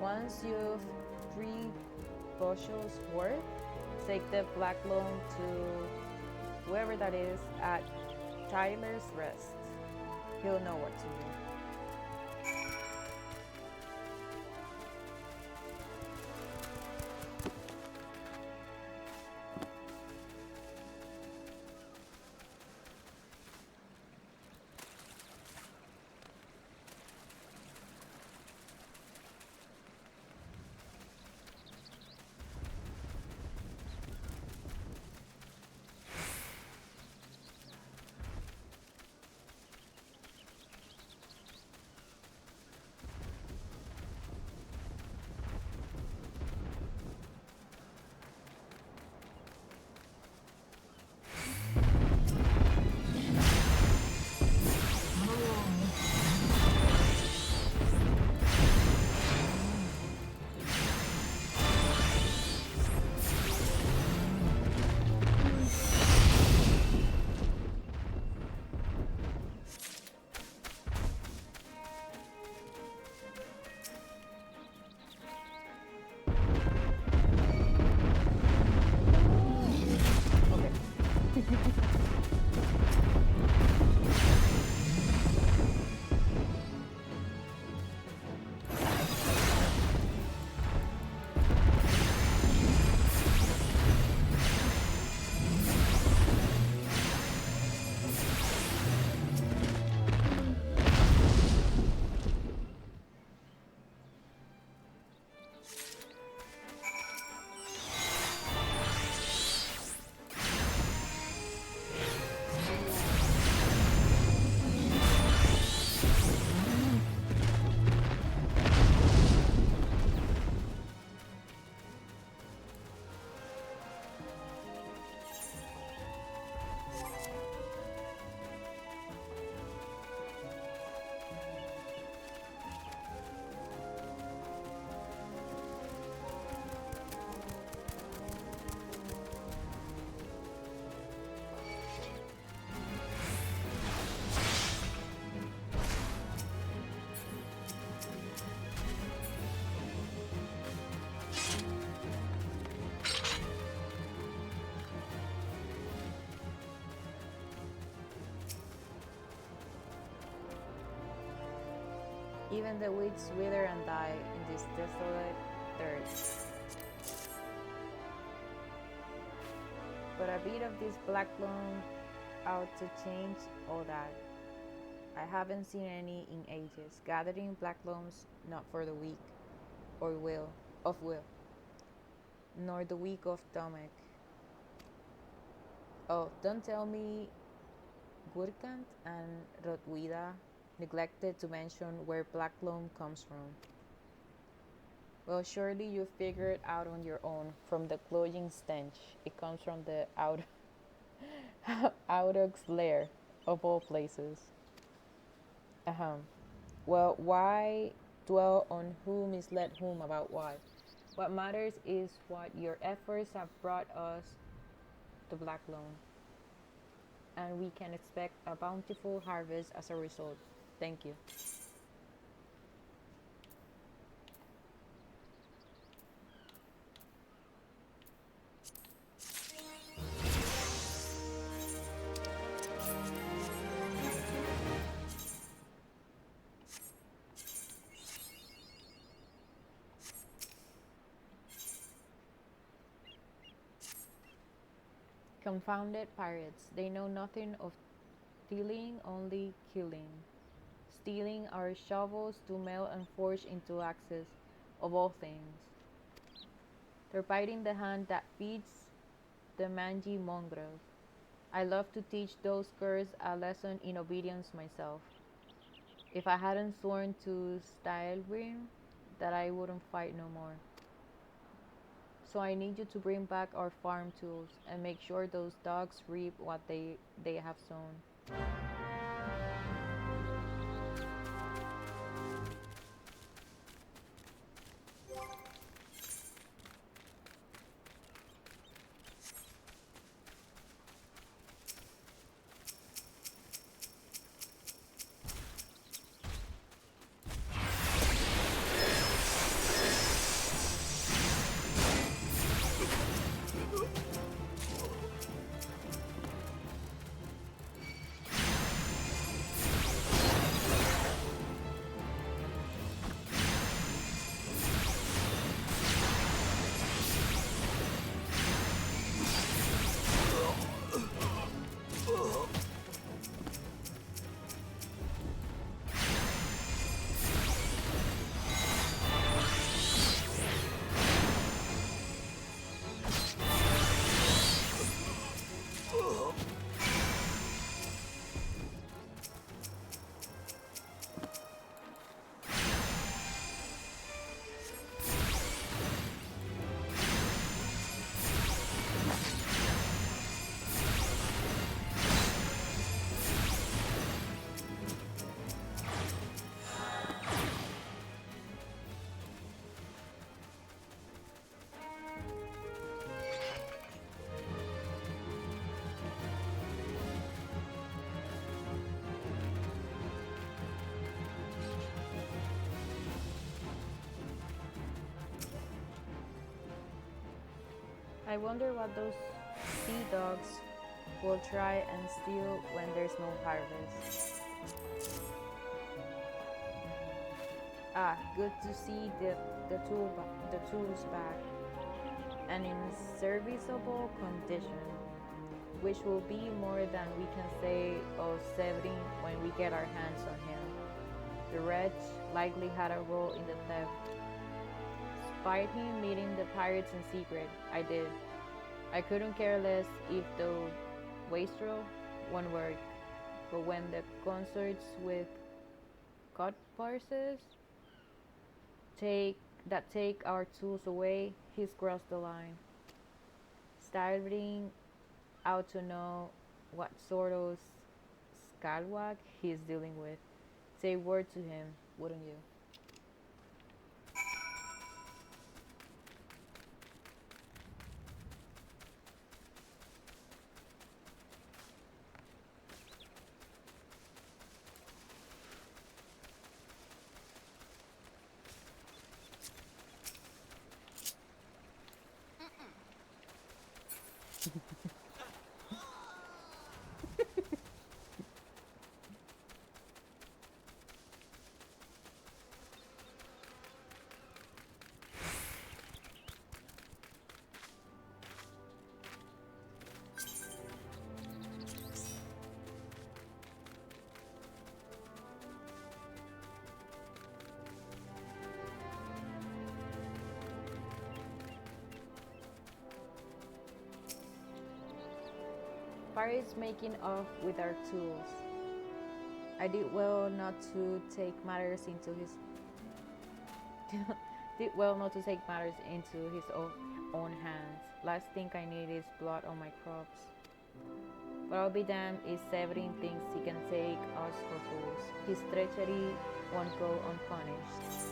Once you've 3 bushels worth, take the black loan to whoever that is at Tyler's Rest. He'll know what to do. Even the weeds wither and die in this desolate dirt. But a bit of this black loam ought to change all that. I haven't seen any in ages. Gathering black loams not for the weak or will, nor the weak of stomach. Oh, don't tell me Gurkant and Rotwida neglected to mention where black loam comes from. Well, surely you figured out on your own from the cloying stench. It comes from the Auroch's lair, of all places. Ahem. Well, why dwell on who misled whom about what? What matters is what your efforts have brought us to Black Loam, and we can expect a bountiful harvest as a result. Thank you. Confounded pirates. They know nothing of stealing, only killing. Stealing our shovels to melt and forge into axes, of all things. They're biting the hand that feeds the mangy mongrels. I love to teach those curs a lesson in obedience myself. If I hadn't sworn to Stilgrim, that I wouldn't fight no more. So I need you to bring back our farm tools and make sure those dogs reap what they have sown. I wonder what those sea dogs will try and steal when there's no harvest. Ah, good to see the tools back and in serviceable condition, which will be more than we can say of Severin when we get our hands on him. The wretch likely had a role in the theft. Spied him meeting the pirates in secret. I did. I couldn't care less if the wastrel won't work, but when the consorts with cutpurses take our tools away, he's crossed the line. Starting out to know what sort of scalwag he's dealing with. Say a word to him, wouldn't you? fire is making off with our tools. I did well not to take matters into his did well not to take matters into his own hands. Last thing I need is blood on my crops. But I'll be damned if Severin thinks he can take us for fools. His treachery won't go unpunished.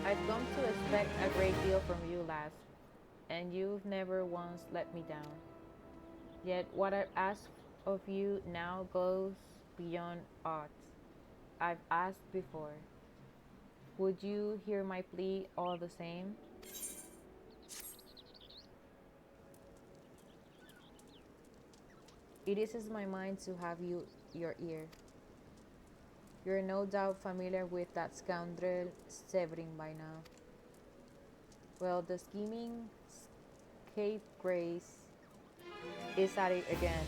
I've come to expect a great deal from you, lass, and you've never once let me down. Yet what I ask of you now goes beyond aught I've asked before. Would you hear my plea all the same? It eases my mind to have your ear. You're no doubt familiar with that scoundrel Severin by now. Well, the scheming scapegrace is at it again.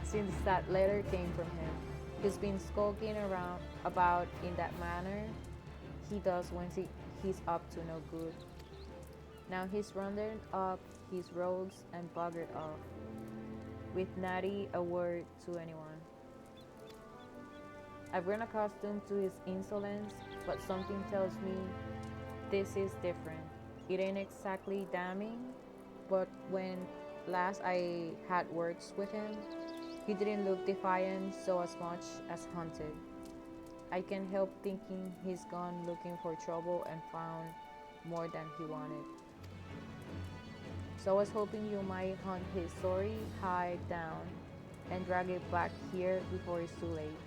Since that letter came from him, he's been skulking around about in that manner he does when he's up to no good. Now he's rounded up his rogues and buggered off, with natty a word to anyone. I've grown accustomed to his insolence, but something tells me this is different. It ain't exactly damning, but when last I had words with him, he didn't look defiant so as much as hunted. I can't help thinking he's gone looking for trouble and found more than he wanted. So I was hoping you might hunt his sorry hide down and drag it back here before it's too late.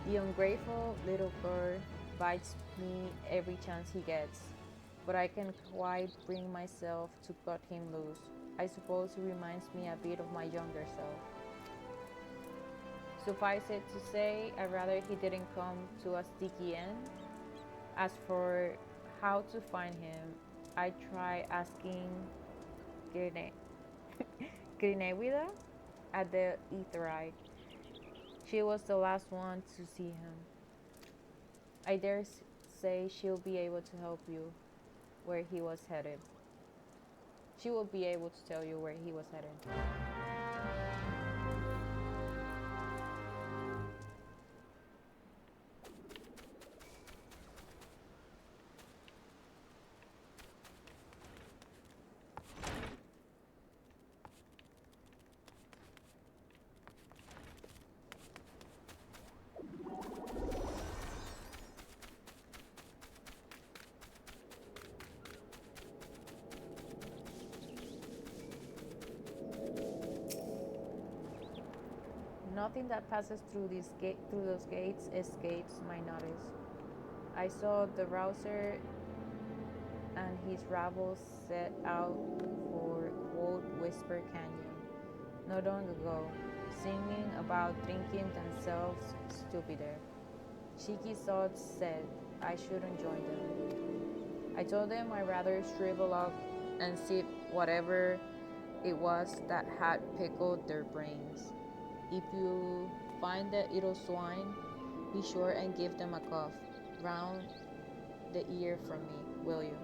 The ungrateful little cur bites me every chance he gets, but I can't quite bring myself to cut him loose. I suppose he reminds me a bit of my younger self. Suffice it to say, I'd rather he didn't come to a sticky end. As for how to find him, I try asking Grinevida at the Etherite. She was the last one to see him. I dare say she'll be able to help you where he was headed. She will be able to tell you where he was headed. Nothing that passes through those gates escapes my notice. I saw the Rouser and his rabble set out for Wold Whisper Canyon not long ago, singing about drinking themselves stupid there. Cheeky sods said I shouldn't join them. I told them I'd rather shrivel up and sip whatever it was that had pickled their brains. If you find the little swine, be sure and give them a cuff round the ear from me, will you?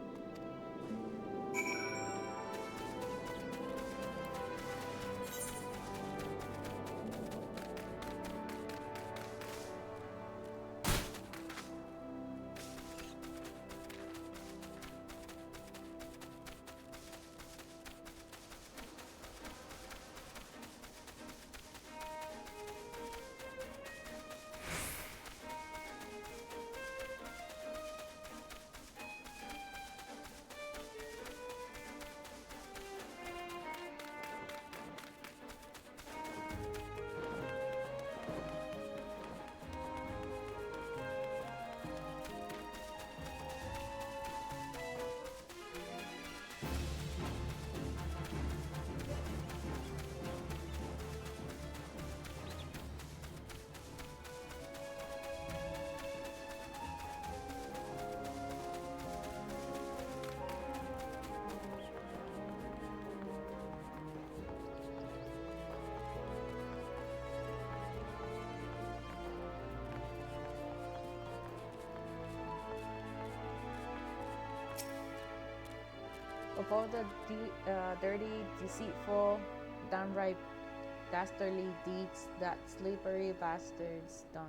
Of all the dirty, deceitful, downright dastardly deeds that slippery bastards done,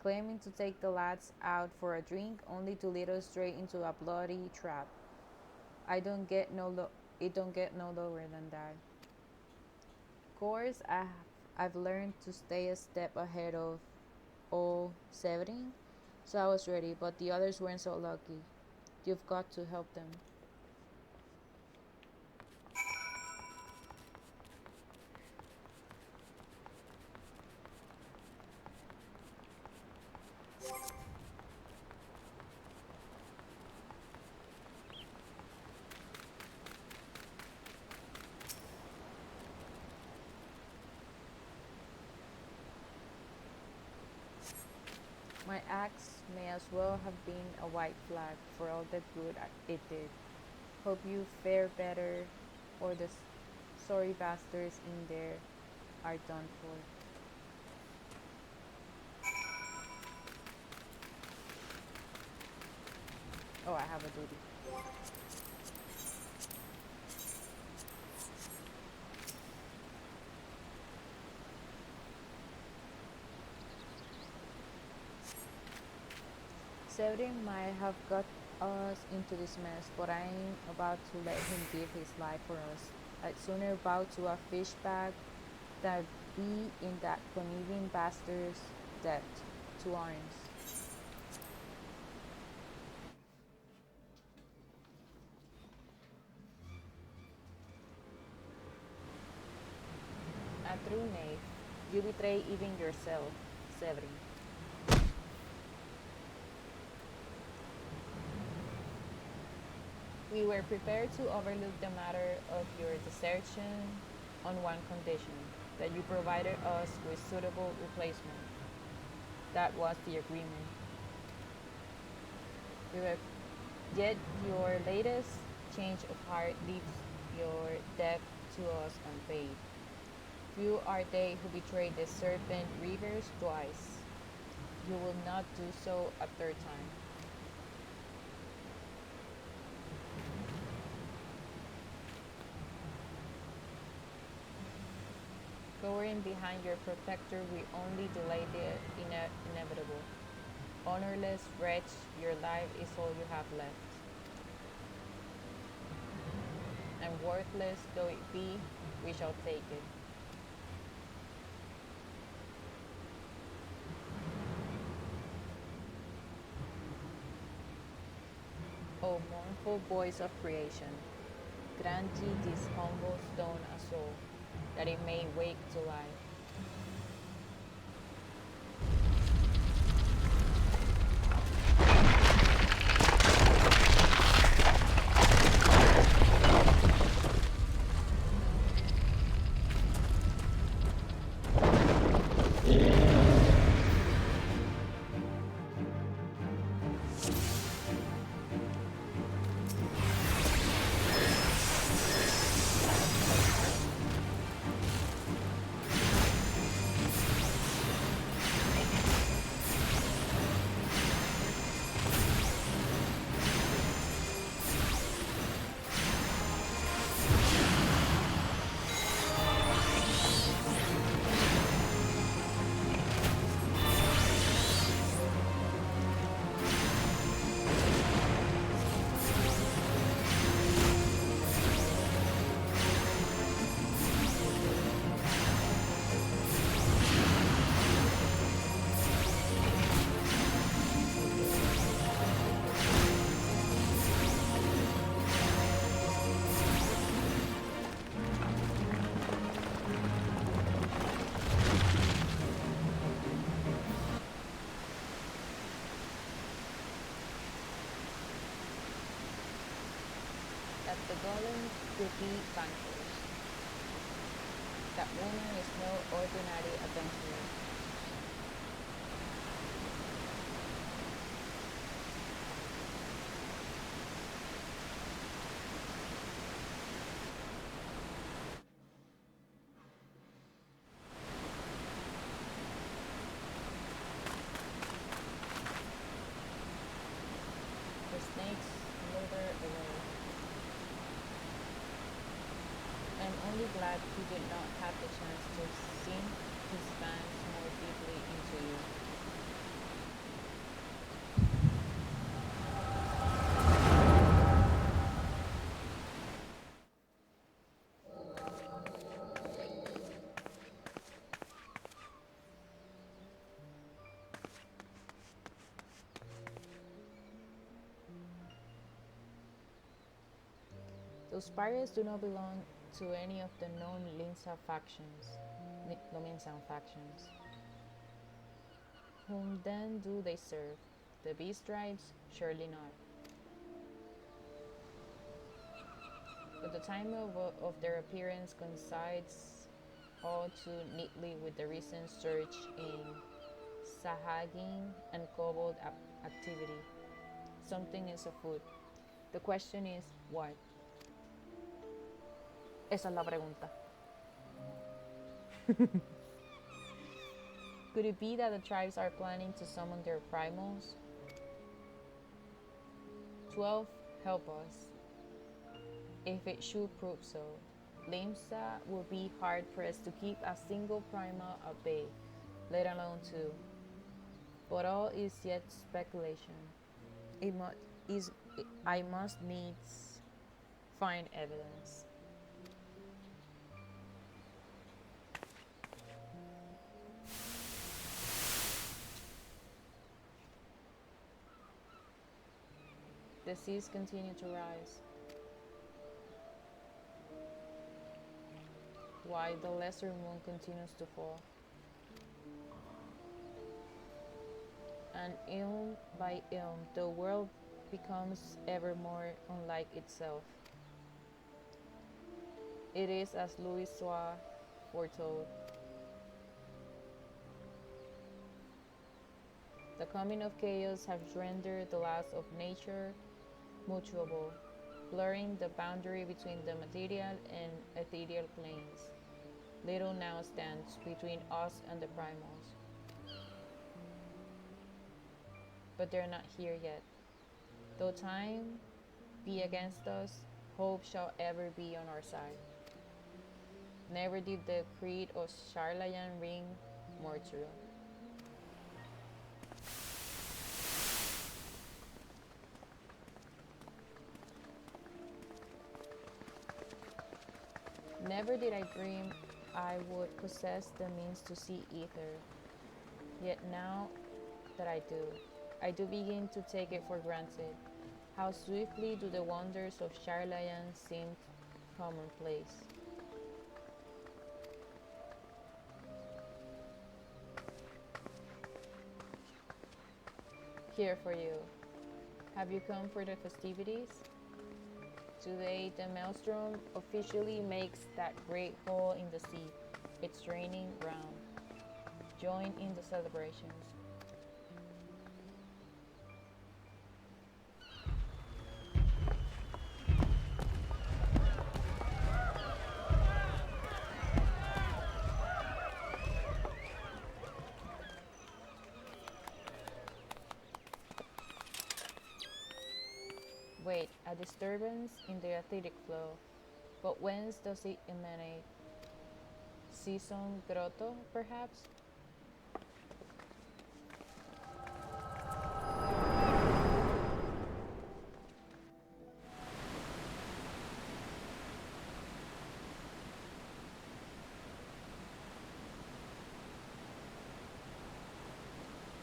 claiming to take the lads out for a drink only to lead us straight into a bloody trap. It don't get no lower than that. Of course, I've learned to stay a step ahead of all 17, so I was ready, but the others weren't so lucky. You've got to help them. My axe may as well have been a white flag for all the good it did. Hope you fare better, or the sorry bastards in there are done for. Oh, I have a duty. Severin might have got us into this mess, but I ain't about to let him give his life for us. I'd sooner bow to a fish bag than be in that conniving bastard's debt. To arms. A true knave. You betray even yourself, Severin. We were prepared to overlook the matter of your desertion on one condition, that you provided us with suitable replacement. That was the agreement. Yet your latest change of heart leaves your debt to us unpaid. Few are they who betray the serpent rivers twice. You will not do so a third time. Cowering behind your protector will only delay the inevitable. Honorless wretch, your life is all you have left. And worthless though it be, we shall take it. O mournful voice of creation, grant ye this humble stone a soul, that it may wake to life. That the golems will be vanquished. That woman is no ordinary adventurer. The snakes slither glad he did not have the chance to sink his fangs more deeply into you. Those pirates do not belong to any of the known Linsa factions, Lominsan factions. Whom then do they serve? The Beast Tribes? Surely not. But the time of their appearance coincides all too neatly with the recent surge in Sahagin and Kobold activity. Something is afoot. The question is, what? Esa es la pregunta. Could it be that the tribes are planning to summon their primals? 12. Help us. If it should prove so, Limsa will be hard-pressed to keep a single primal at bay, let alone two. But all is yet speculation. I must needs find evidence. The seas continue to rise, while the lesser moon continues to fall. And ilm by ilm, the world becomes ever more unlike itself. It is as Louis Soir foretold. The coming of chaos has rendered the laws of nature mutable, blurring the boundary between the material and ethereal planes. Little now stands between us and the primals. But they're not here yet. Though time be against us, hope shall ever be on our side. Never did the creed of Charlatan ring more true. Never did I dream I would possess the means to see ether. Yet now that I do begin to take it for granted. How swiftly do the wonders of Charlatan seem commonplace. Here for you. Have you come for the festivities? Today, the maelstrom officially makes that great hole in the sea its training ground. Join in the celebrations. Wait, a disturbance in the athletic flow. But whence does it emanate? Season grotto, perhaps?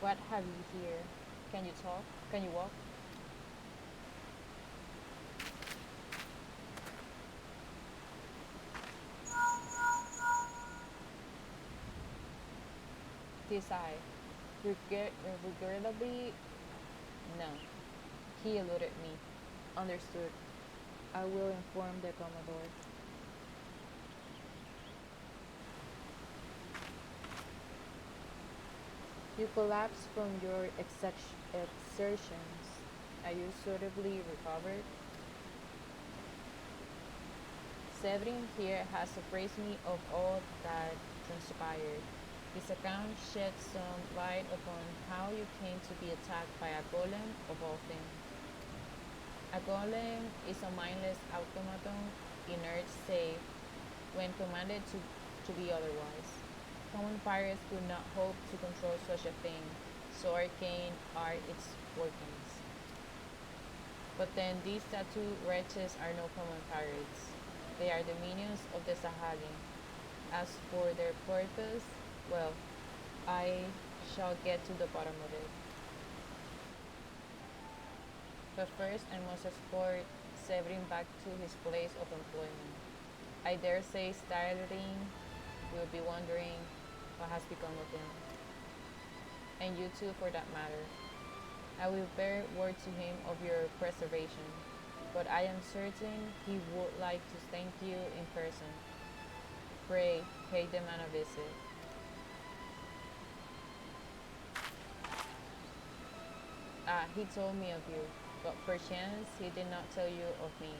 What have you here? Can you talk? Can you walk? This I, regrettably, no. He eluded me. Understood. I will inform the Commodore. You collapsed from your exertions. Are you suitably recovered? Severin here has apprised me of all that transpired. His account sheds some light upon how you came to be attacked by a golem of all things. A golem is a mindless automaton, inert save when commanded to be otherwise. Common pirates could not hope to control such a thing, so arcane are its workings. But then these tattooed wretches are no common pirates. They are the minions of the Sahagin. As for their purpose, well, I shall get to the bottom of it. But first I must escort Severin back to his place of employment. I dare say Starling will be wondering what has become of him. And you too, for that matter. I will bear word to him of your preservation, but I am certain he would like to thank you in person. Pray, pay the man a visit. Ah, he told me of you, but perchance he did not tell you of me.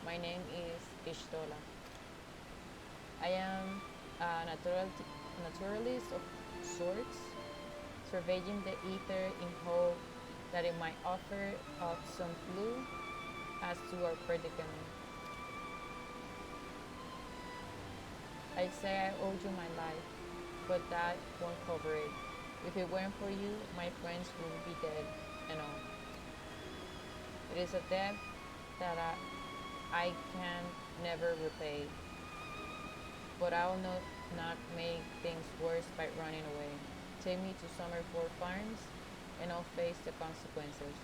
My name is Ishtola. I am a naturalist of sorts, surveying the ether in hope that it might offer up some clue as to our predicament. I'd say I owed you my life, but that won't cover it. If it weren't for you, my friends would be dead and all. It is a debt that I can never repay, but I'll not make things worse by running away. Take me to Summerford Farms, and I'll face the consequences.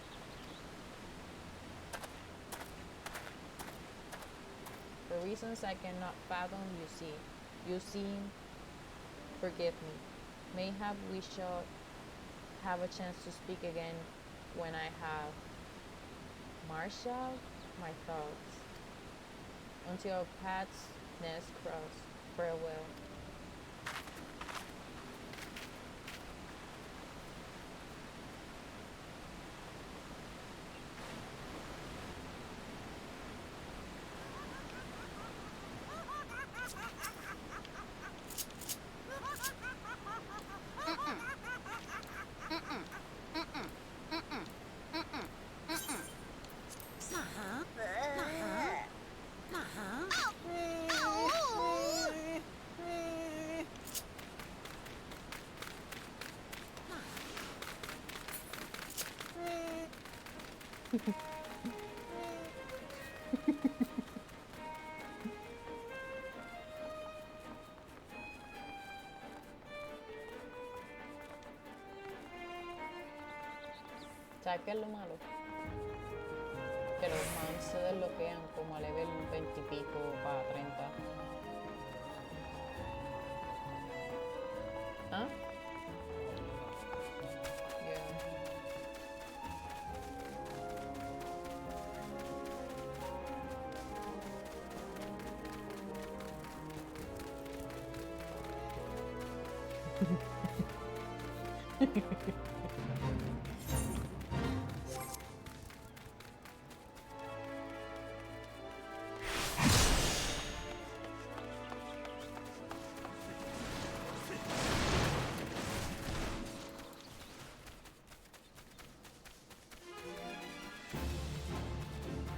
For reasons I cannot fathom, you seem, forgive me. Mayhap we shall have a chance to speak again when I have marshaled my thoughts. Until our paths next cross, farewell. ¿Sabes qué es lo malo? Que los mans se desbloquean como a level 20 y pico para 30. ¿Ah?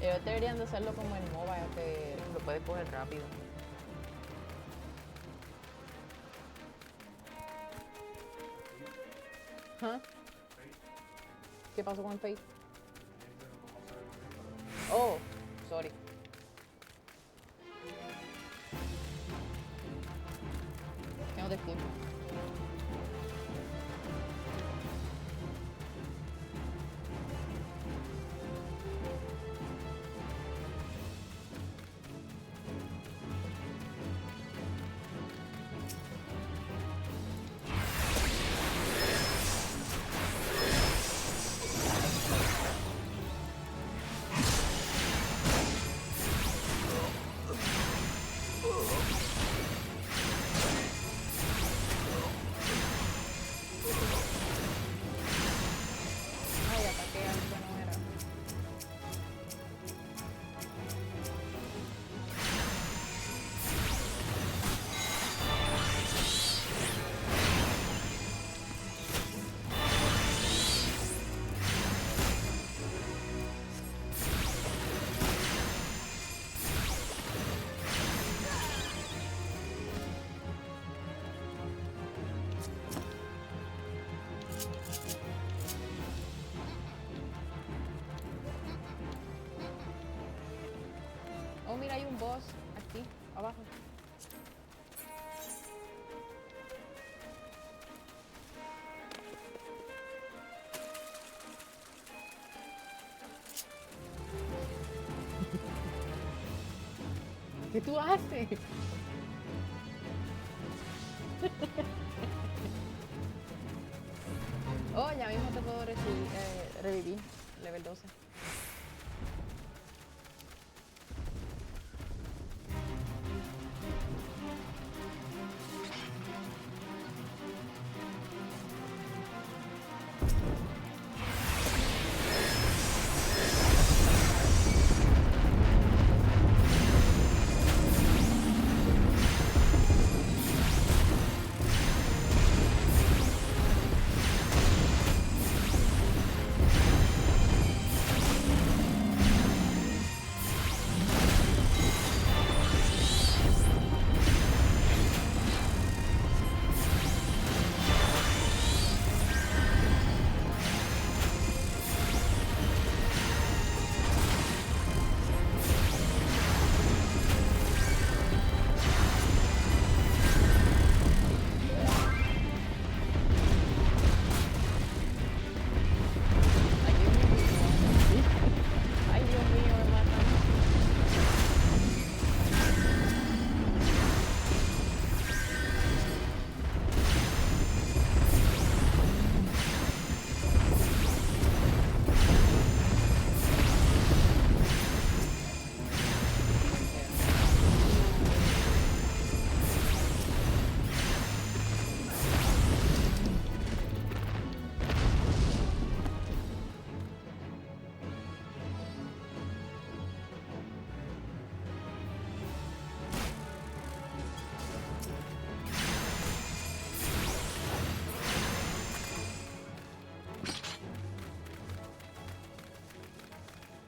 Ellos deberían de hacerlo como en mobile, que lo puedes coger rápido. ¿Ah? ¿Qué pasó con el Fate? Oh, sorry. Tengo de tiempo. Abajo. ¿Qué tú haces? Oh, ya mismo te puedo revivir. Level 12. Ay, Dios mío, me matan.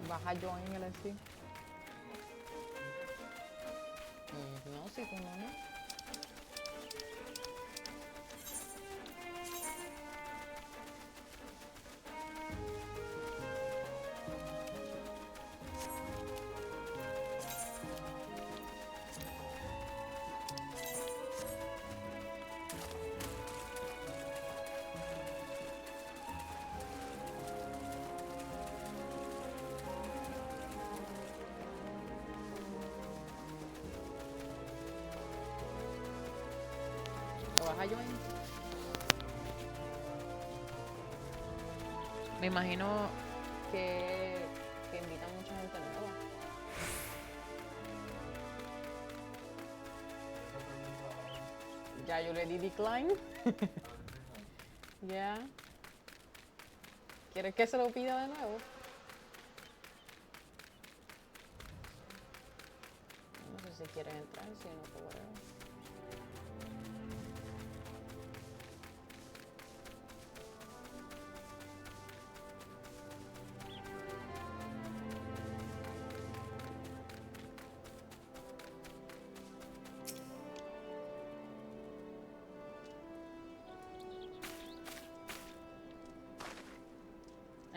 Baja yo en el así. No, si tú no, no. Lo baja yo en. Me imagino que invitan mucha gente nueva. Ya yo le di decline. Ya. ¿Quieres que se lo pida de nuevo? No sé si quieres entrar, si no, pues whatever.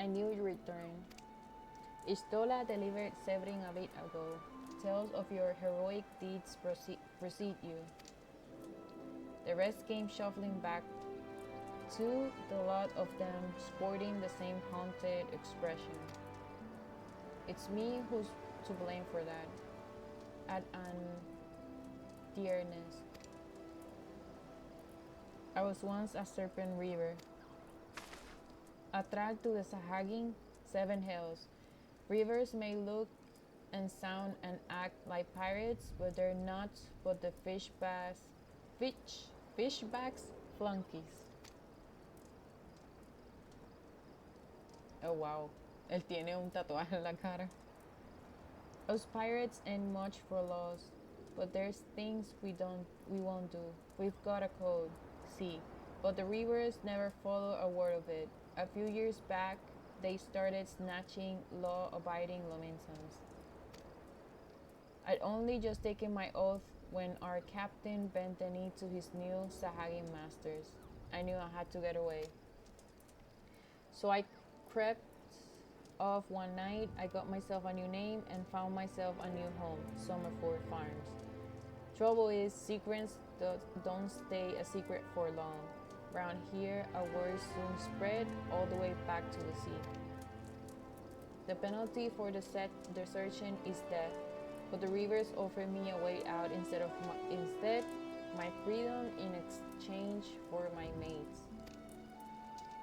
I knew you returned. Istola delivered Severin a bit ago. Tales of your heroic deeds precede you. The rest came shuffling back, to the lot of them sporting the same haunted expression. It's me who's to blame for that. At an dearness. I was once a serpent river. A track to the Sahagin 7 hills. Rivers may look and sound and act like pirates, but they're not but the fishbacks flunkies. Oh wow, él tiene un tatuaje en la cara. Us pirates ain't much for laws, but there's things we won't do. We've got a code, see, but the rivers never follow a word of it. A few years back, they started snatching law-abiding Lominsons. I'd only just taken my oath when our captain bent the knee to his new Sahagin masters. I knew I had to get away. So I crept off one night. I got myself a new name and found myself a new home, Summerford Farms. Trouble is, secrets don't stay a secret for long. Round here, a word soon spread all the way back to the sea. The penalty for desertion is death, but the rivers offer me a way out instead my freedom in exchange for my mates.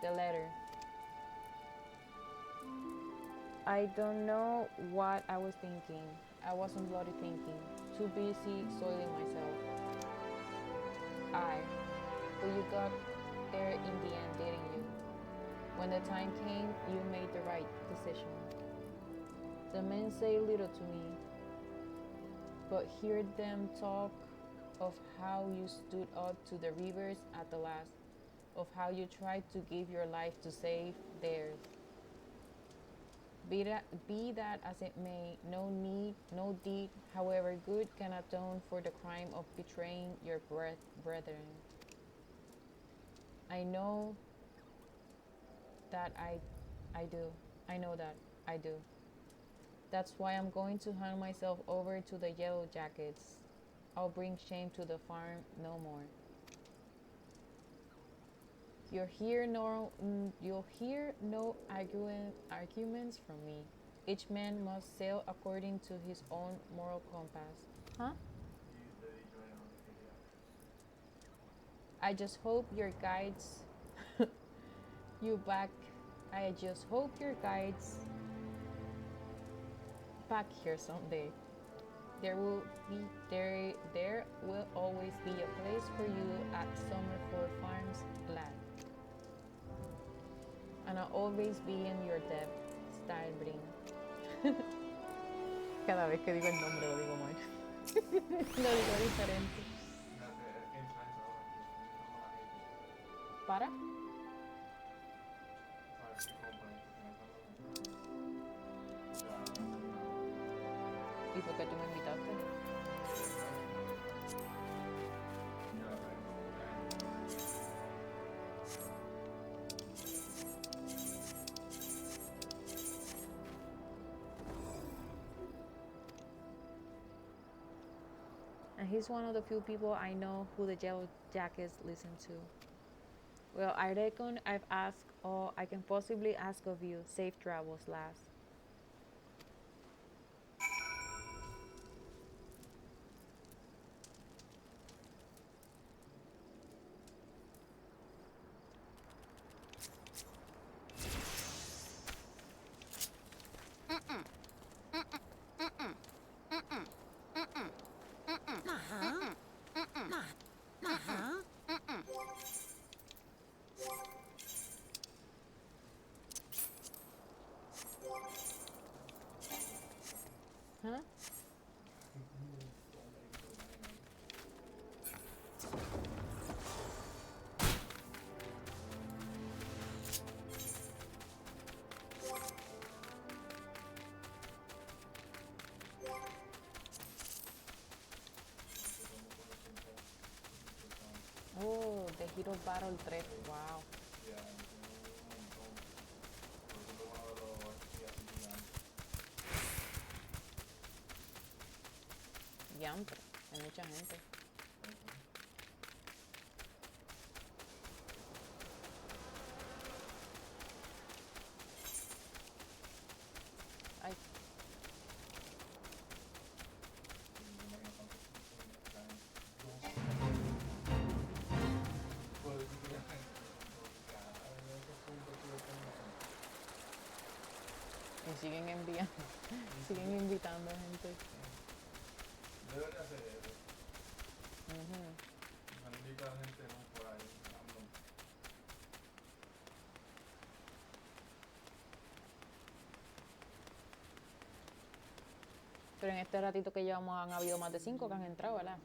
The letter. I don't know what I was thinking. I wasn't bloody thinking. Too busy soiling myself. But you got there in the end, didn't you? When the time came, you made the right decision. The men say little to me, but hear them talk of how you stood up to the rivers at the last, of how you tried to give your life to save theirs. Be that as it may, no deed, however good, can atone for the crime of betraying your brethren. I know that I do. I know that I do. That's why I'm going to hand myself over to the yellow jackets. I'll bring shame to the farm no more. You'll hear no arguments from me. Each man must sail according to his own moral compass. Huh? I just hope your guides you back. I just hope your guides back here someday. There will always be a place for you at Summerford Farms, lad. And I'll always be in your debt, Steinbring. Cada vez que digo el nombre lo digo mal. Lo digo diferente. ¿Para? ¿Y por qué tú me invitaste? And he's one of the few people I know who the Yellow Jackets listen to. Well, I reckon I've asked all I can possibly ask of you. Safe travels, lass. Huh? Oh, the Hero Battle 3. Wow. Diantre, hay mucha gente. Ay. Y siguen enviando, siguen invitando gente. Deben de hacer eso. Uh-huh. Han invitado gente no por ahí. Random. Pero en este ratito que llevamos han habido más de 5 que han entrado, ¿verdad?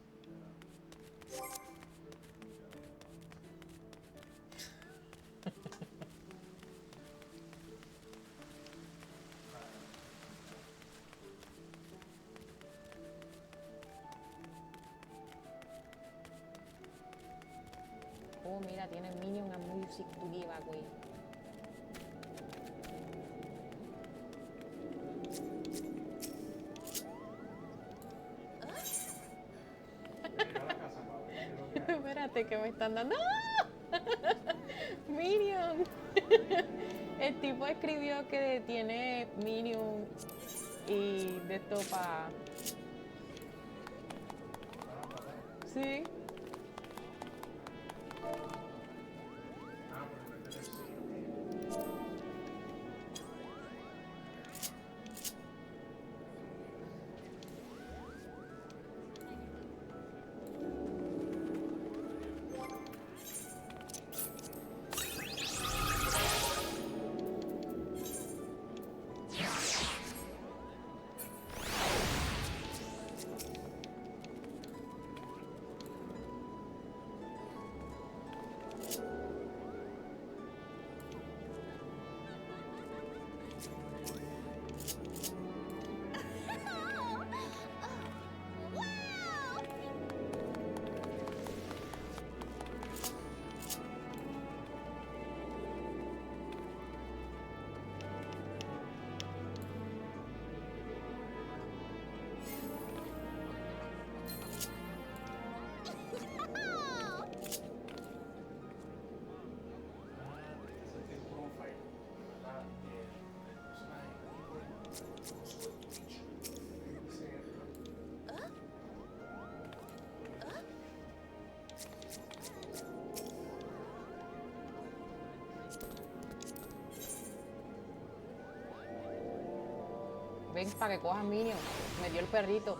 Oh, mira, tiene Minion and Music to give away. espérate que me están dando. ¡Ah! Minion. El tipo escribió que tiene Minion y de esto para... Sí. Ah, pero no es que sí, ok. Este es profile, ¿verdad? El personaje busco en Twitch. Dice, Ven para que coja Minion. Me dio el perrito.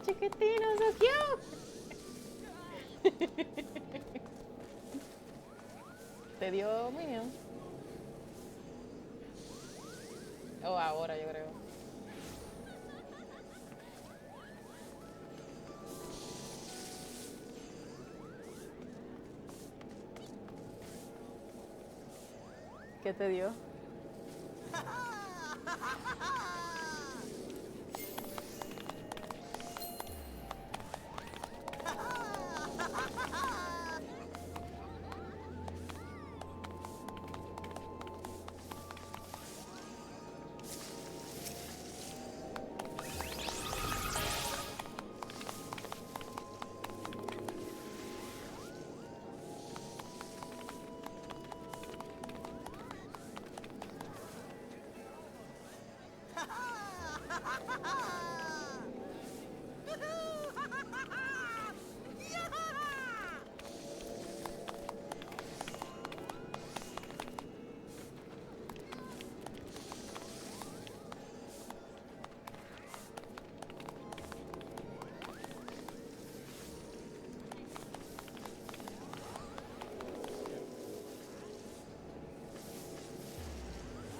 Chiquitino, so cute. ¿Te dio Minion? Oh, ahora yo creo. ¿Qué te dio?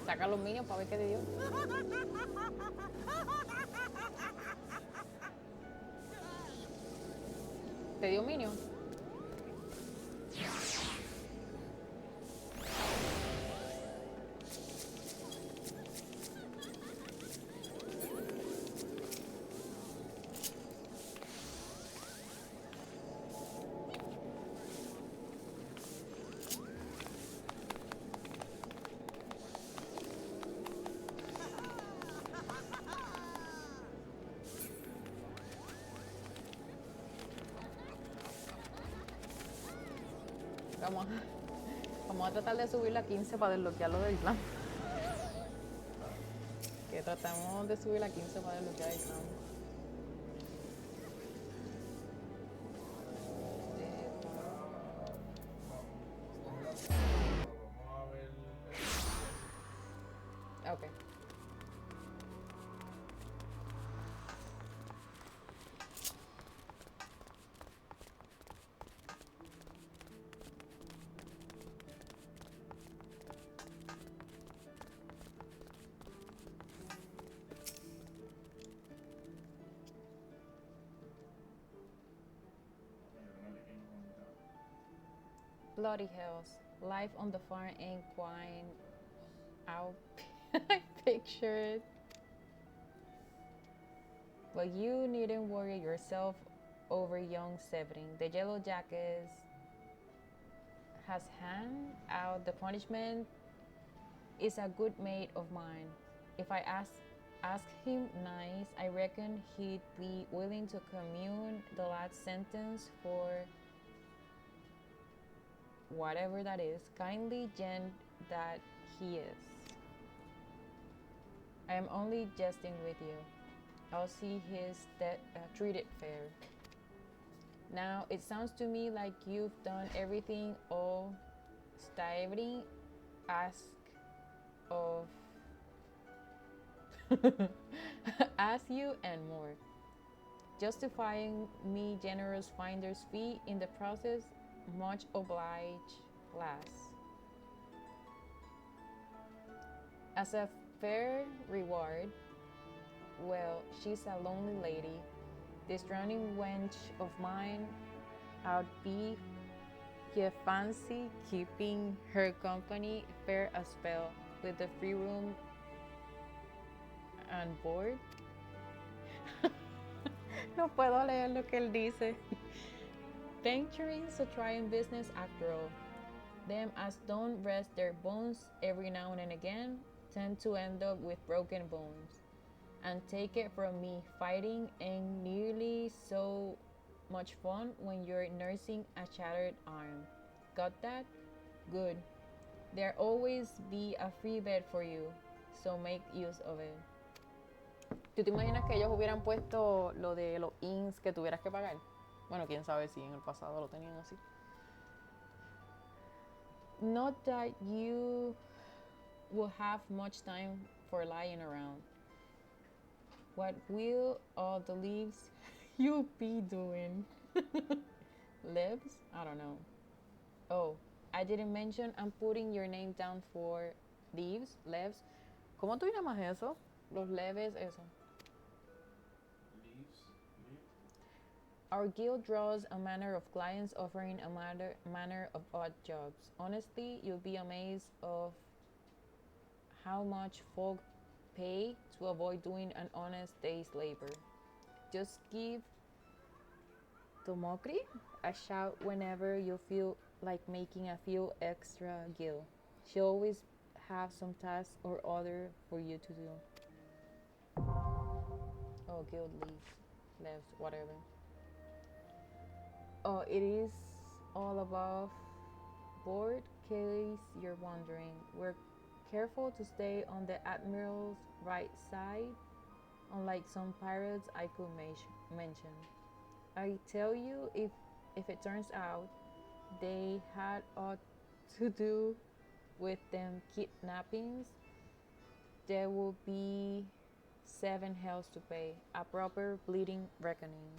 Saca los Minions para ver qué te dio. ¿Te dio Minion? Vamos a, vamos a tratar de subir a 15 para desbloquearlo del clan. Que tratamos de subir a 15 para desbloquear el clan. vamos a ver Ok. Bloody hells. Life on the farm ain't quite out. picture it. But you needn't worry yourself over young sibling. The yellow jacket has hand out the punishment is a good mate of mine. If I ask him nice, I reckon he'd be willing to commune the last sentence for whatever that is. Kindly gent that he is. I am only jesting with you. I'll see his treated fair. Now, it sounds to me like you've done everything all Stavring asked of ask you and more. Justifying me generous finder's fee in the process, much obliged, lass. As a fair reward, well, she's a lonely lady. This drowning wench of mine, I'd be ye fancy keeping her company fair a spell with the free room and board. No puedo leer lo que él dice. Venturing's a trying business after all. Them as don't rest their bones every now and again tend to end up with broken bones. And take it from me, fighting ain't nearly so much fun when you're nursing a shattered arm. Got that? Good. There'll always be a free bed for you, so make use of it. ¿Tú te imaginas que ellos hubieran puesto lo de los ins que tuvieras que pagar? Bueno, quién sabe si en el pasado lo tenían así. Not that you will have much time for lying around. What will all the leaves you be doing? Lives? I don't know. Oh, I didn't mention I'm putting your name down for leaves. ¿Cómo tú llamas eso? Los leves, eso. Leaves. Our guild draws a manner of clients offering a manner of odd jobs. Honestly, you'll be amazed of how much folk pay to avoid doing an honest day's labor. Just give Tomokri a shout whenever you feel like making a few extra gil. She always have some task or other for you to do. Oh, guild left, whatever. Oh, it is all above board, case you're wondering. We're careful to stay on the admiral's right side, unlike some pirates I could mention. I tell you, if it turns out they had aught to do with them kidnappings, there will be 7 hells to pay, a proper bleeding reckoning.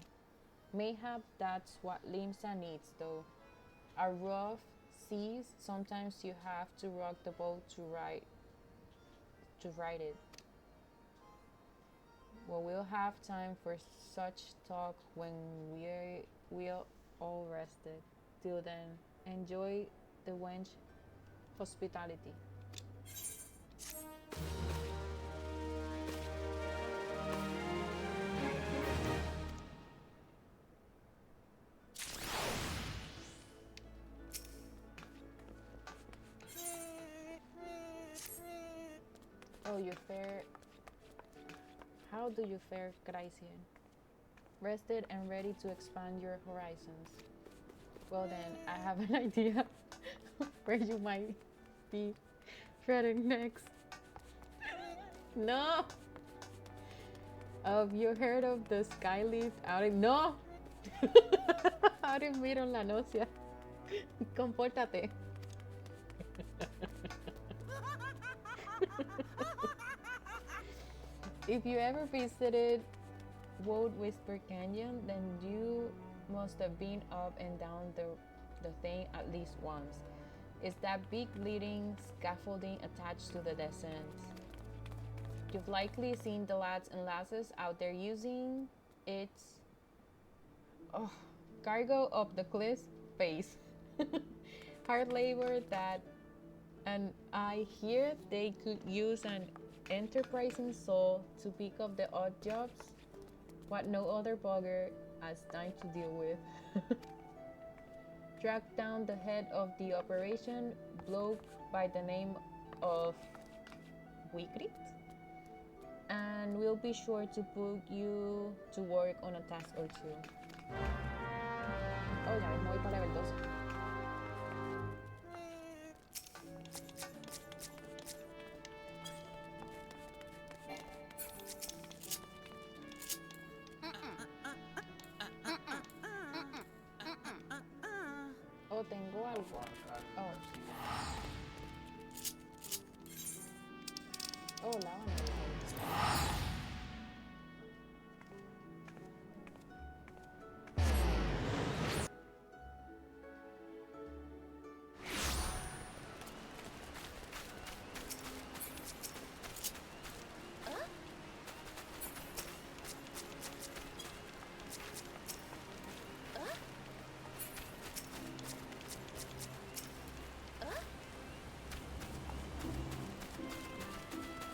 Mayhap that's what Limsa needs, though. A rough seas, sometimes you have to rock the boat to ride it. Well, we'll have time for such talk when we're all rested. Till then, enjoy the wench hospitality. Oh, you fare. How do you fare, Gracian? Rested and ready to expand your horizons. Well then, I have an idea where you might be treading next. No! Have you heard of the skylift out in... No! Out in Miron La Nocia. Compórtate. If you ever visited Wood Whisper Canyon, then you must have been up and down the thing at least once. It's that big leading scaffolding attached to the descent. You've likely seen the lads and lasses out there using its cargo up the cliff's face. Hard labor that And I hear they could use an enterprising soul to pick up the odd jobs, what no other bugger has time to deal with. Track down the head of the operation, bloke by the name of Wigrit, and we'll be sure to put you to work on a task or two. Oh, ya mismo voy para level 12. Oh, tengo algo. Oh. Oh, lávame.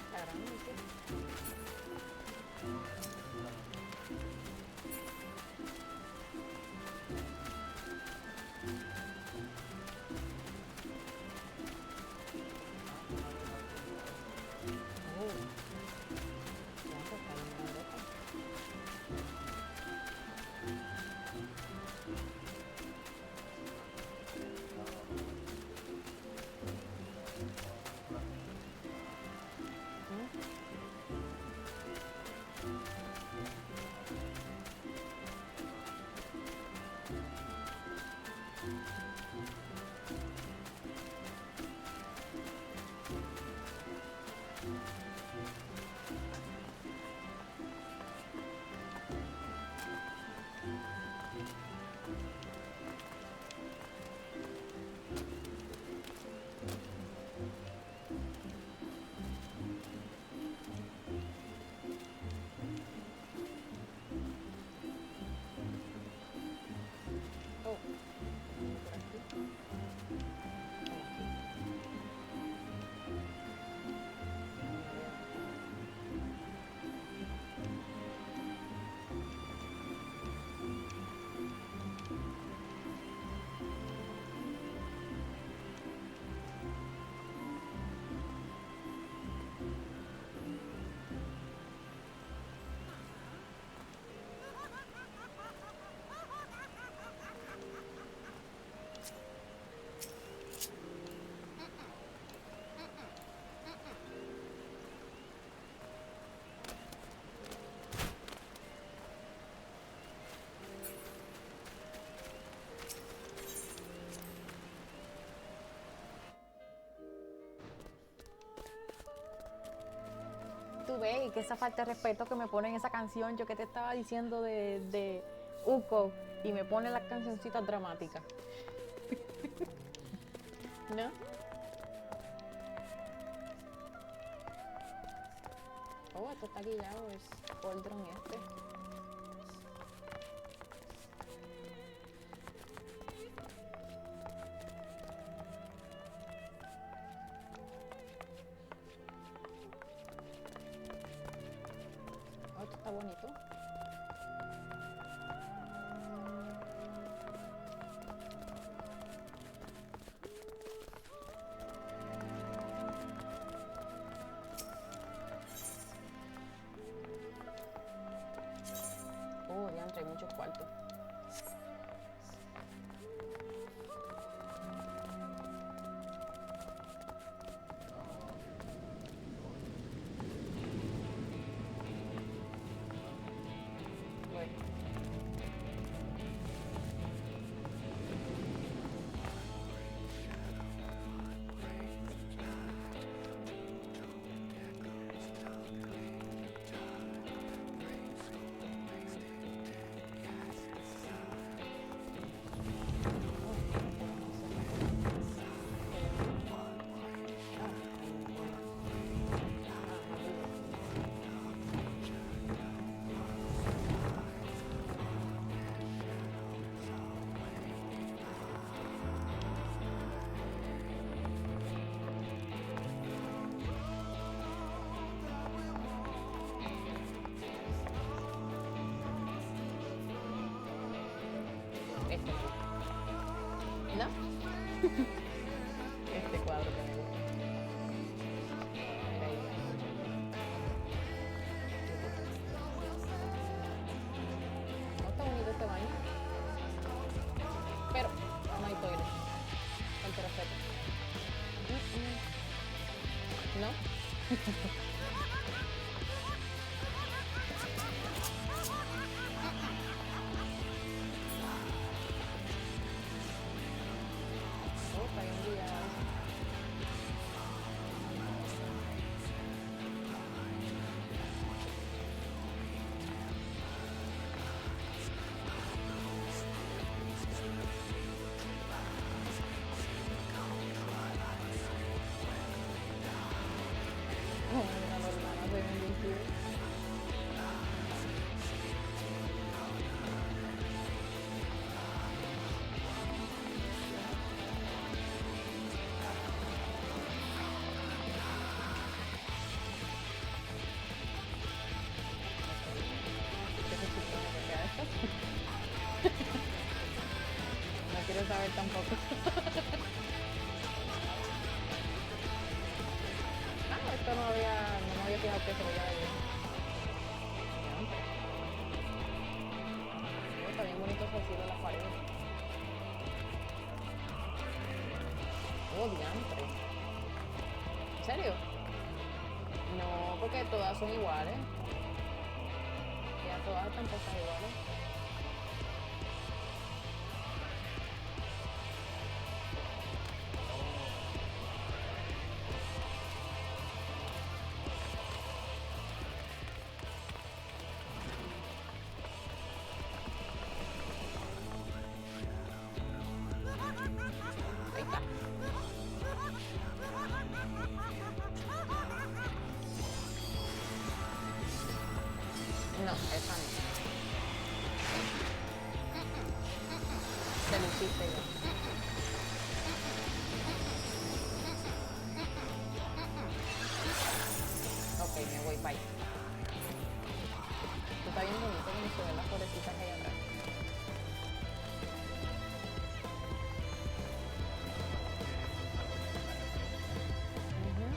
Claramente. Oh, ya se está bien grandota. Oh, por aquí. Tú ves, y que esa falta de respeto que me pone en esa canción, yo que te estaba diciendo de Uko, y me pone las cancioncitas dramáticas. ¿No? Oh, esto está guillado, es Cauldron este. Oh, esto está bonito. Oh, diantre, hay muchos cuartos. ¿No? Este cuadro que me gusta. Mira ahí. No está bonito este baño. Pero no hay toilet. Falta respeto. ¿No? Oh, está bien brillado. Oh, mira, los lados de un líquido. ¿Qué se supone que sea esto? No quiero saber tampoco. Ah, esto no me había fijado que se veía de bien. Oh, está bien bonito así de las paredes. Oh, diantre. ¿En serio? No, porque todas son iguales. Ya todas están puestas iguales. Ahí está. No, esa no. Te lo hiciste ya. Ok, me voy, bye. Esto está bien bonito como se ven las florecitas ahí atrás. Ujú.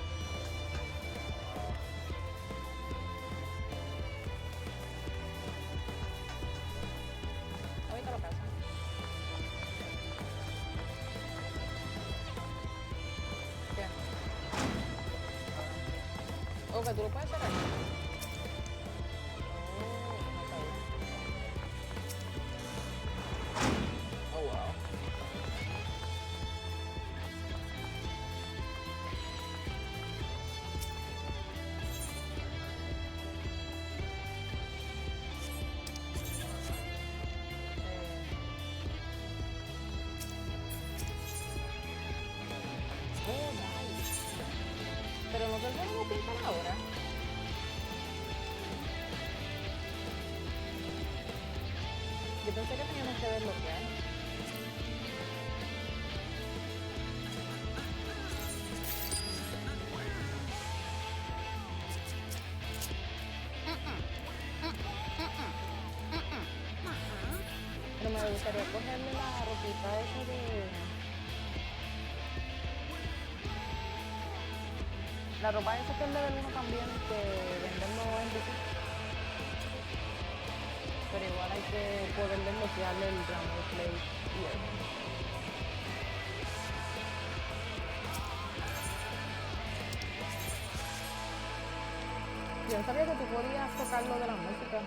Ahorita lo paso. ¿Qué? Ok, tú lo puedes cerrar. Oh, no sabía. Oh, wow. Oh, nice. Pero no sé cómo lo pintan ahora. Yo pensé que teníamos que ver lo que hay. Pero me gustaría cogerle la ropita esa de... La ropa esa que es level 1 también, que venden los NPC. Pero igual hay que poder desbloquearle el Glamour Plate y eso. Yo no sabía que tú podías tocar lo de la música.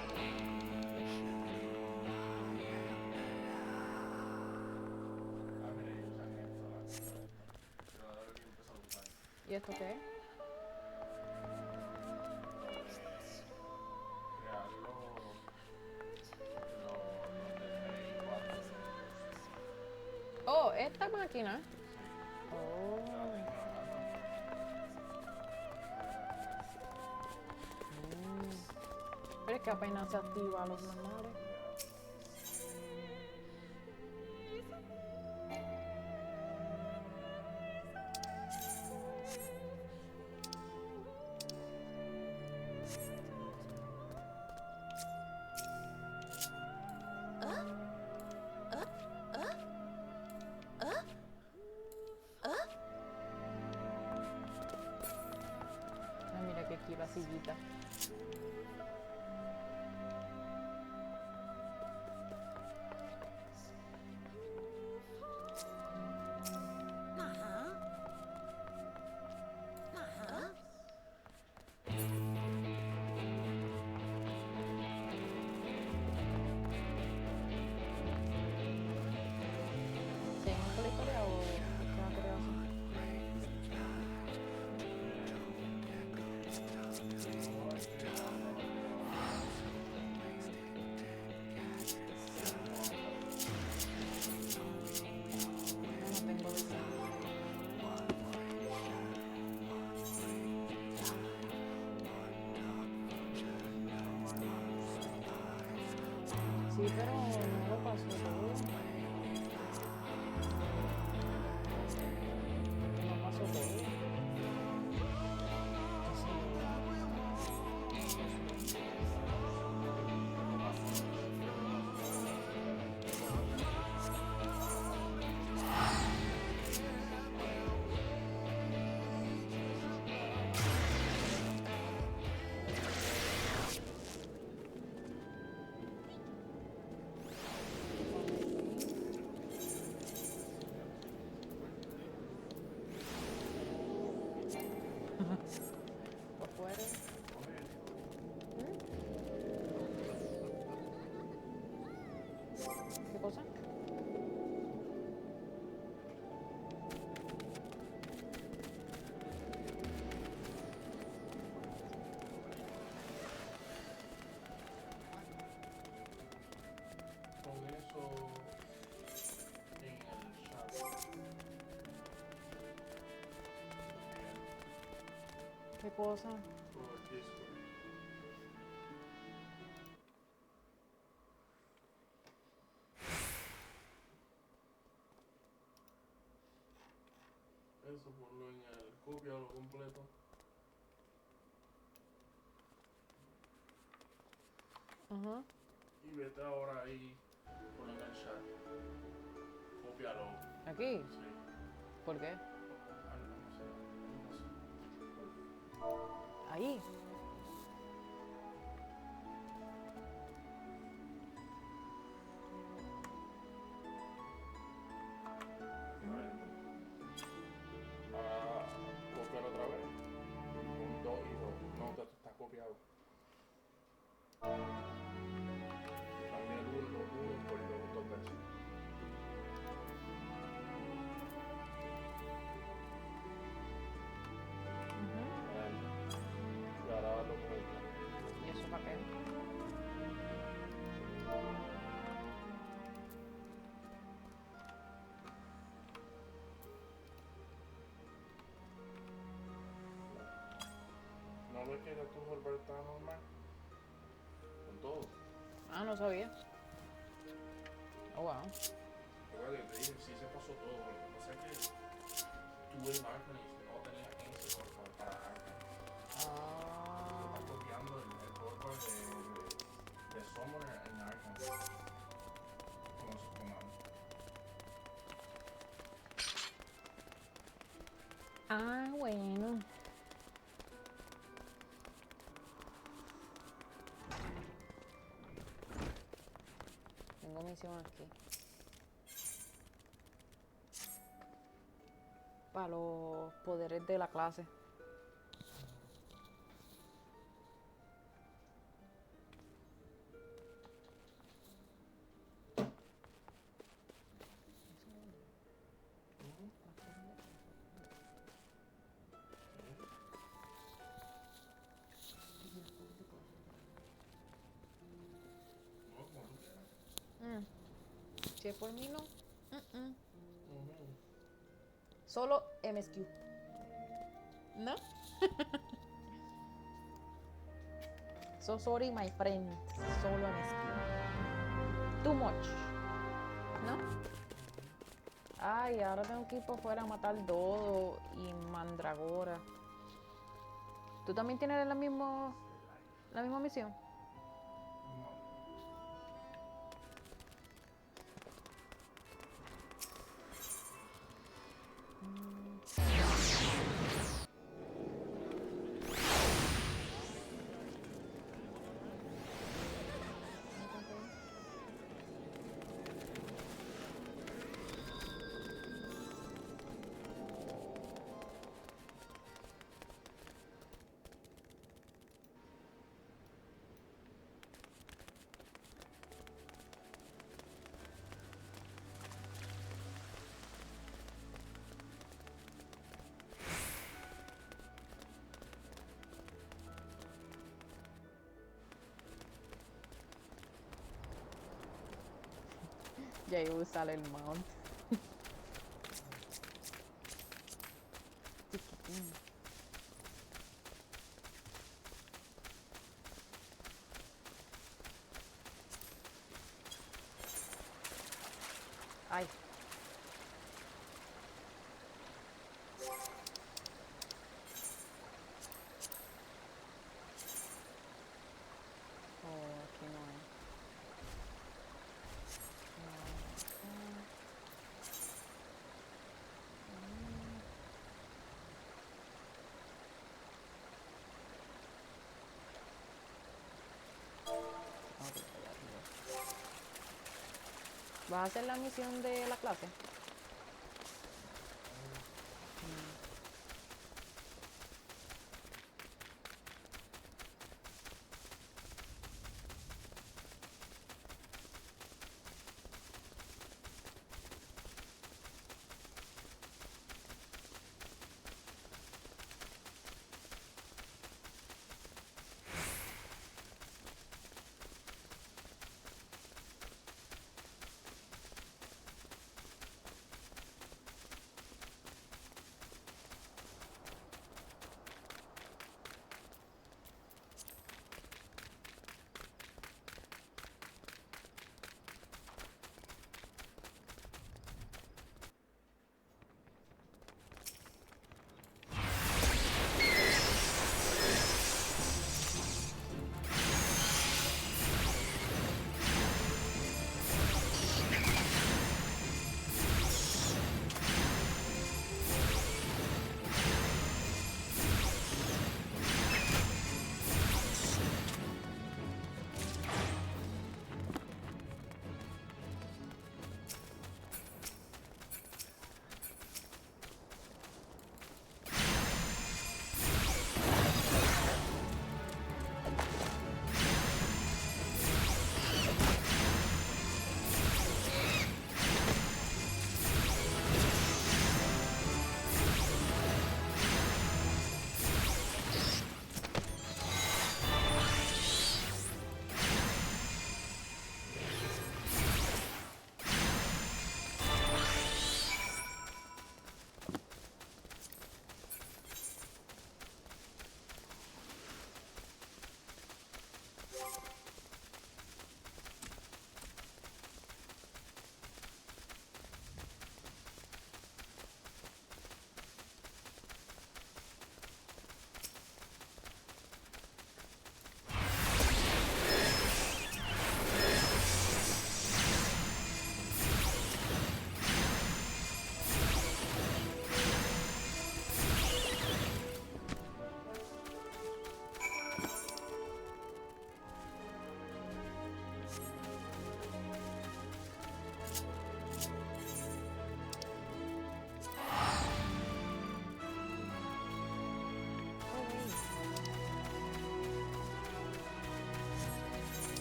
Ah, mira, ellos usan esto. Pero ahora que empezó a usar. ¿Y esto qué es? Oh, esta máquina. Oh. Pero es que apenas se activa los normales. sillita. ¿Seguimos con la historia o qué más quería hacer? No tengo visa. Sí, pero no lo pasó todo. No pasó todo. Por fuera. ¿Qué cosa? Con eso en el chat. ¿Qué cosa? Por Discord. Eso ponlo en el copialo completo. Ajá. Y vete ahora ahí, ponlo en el chat. Cópialo. ¿Aquí? Sí. ¿Por qué? No sé. Ahí. Ahora, cópialo otra vez. Un 2 y 2. No, esto está copiado. Cambia el 1 por el 2 veces. Y ahora lo vuelta. ¿Y eso para qué? ¿No ves que tu server está normal? Con todo. Ah, no sabía. Oh, wow. Recuerda que te dije, sí se pasó todo. Lo que pasa es que tú en Arcanis no tenías ese para Arcanis. Ah. Estás copiando el roleplay de Summoner en Arcanis. Como se toma. Ah, bueno. Tengo misión aquí. Para los poderes de la clase. No, como tú quieras. Si es por mí, no. Solo MSQ. ¿No? So sorry, my friend. Solo MSQ. Too much. ¿No? Ay, ahora tengo que ir por fuera a matar dodo y mandragora. ¿Tú también tienes la misma misión? Y ahí sale el mount. Chiquitín. Ay. Oh, aquí no hay. Ok, allá arriba. ¿Vas a hacer la misión de la clase?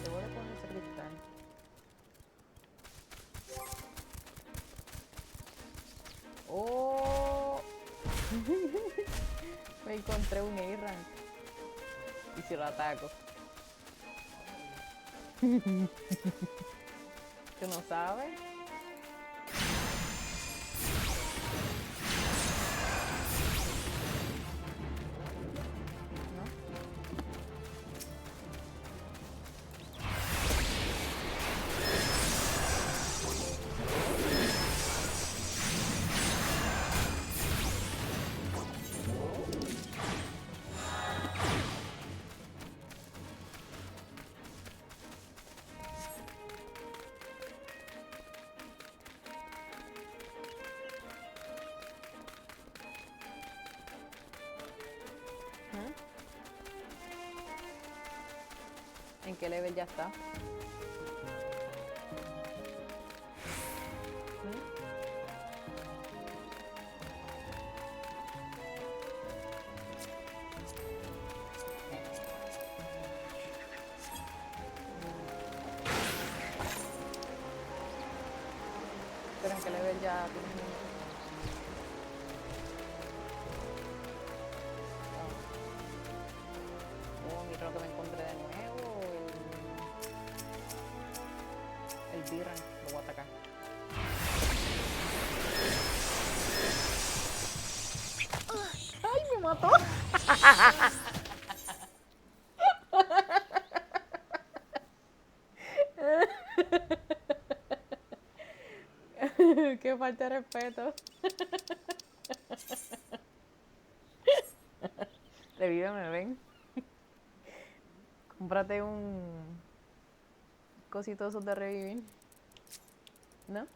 Te voy a poner ese cristal. Oh, me encontré un A-rank. ¿Y si lo ataco? ¿Tú no sabes? ¿No? ¿En qué level ya está? ¿Pero en qué level ya tienes? Oh, mira lo que me encontré de nuevo. El Biran, lo voy a atacar. Qué falta de respeto. Revíveme, ven. Cómprate un cosito esos de revivir. ¿No?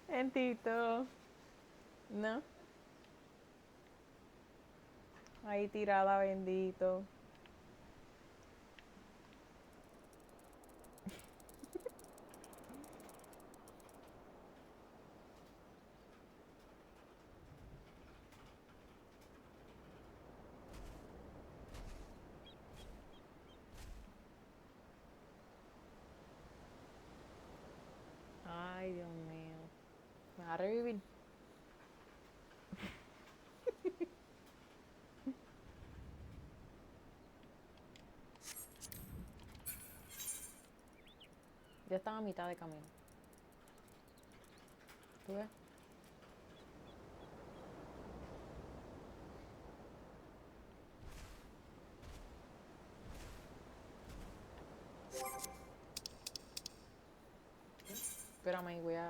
Entito. ¿No? Ahí tirada, bendito. Ay, Dios mío. Me va a revivir. Ya estaba a mitad de camino. ¿Tú ves? Espérame, voy a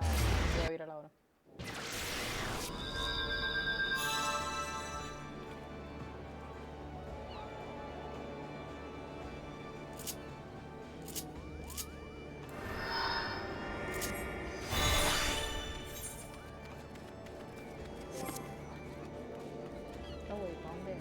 virar ahora. No voy, ¿para dónde?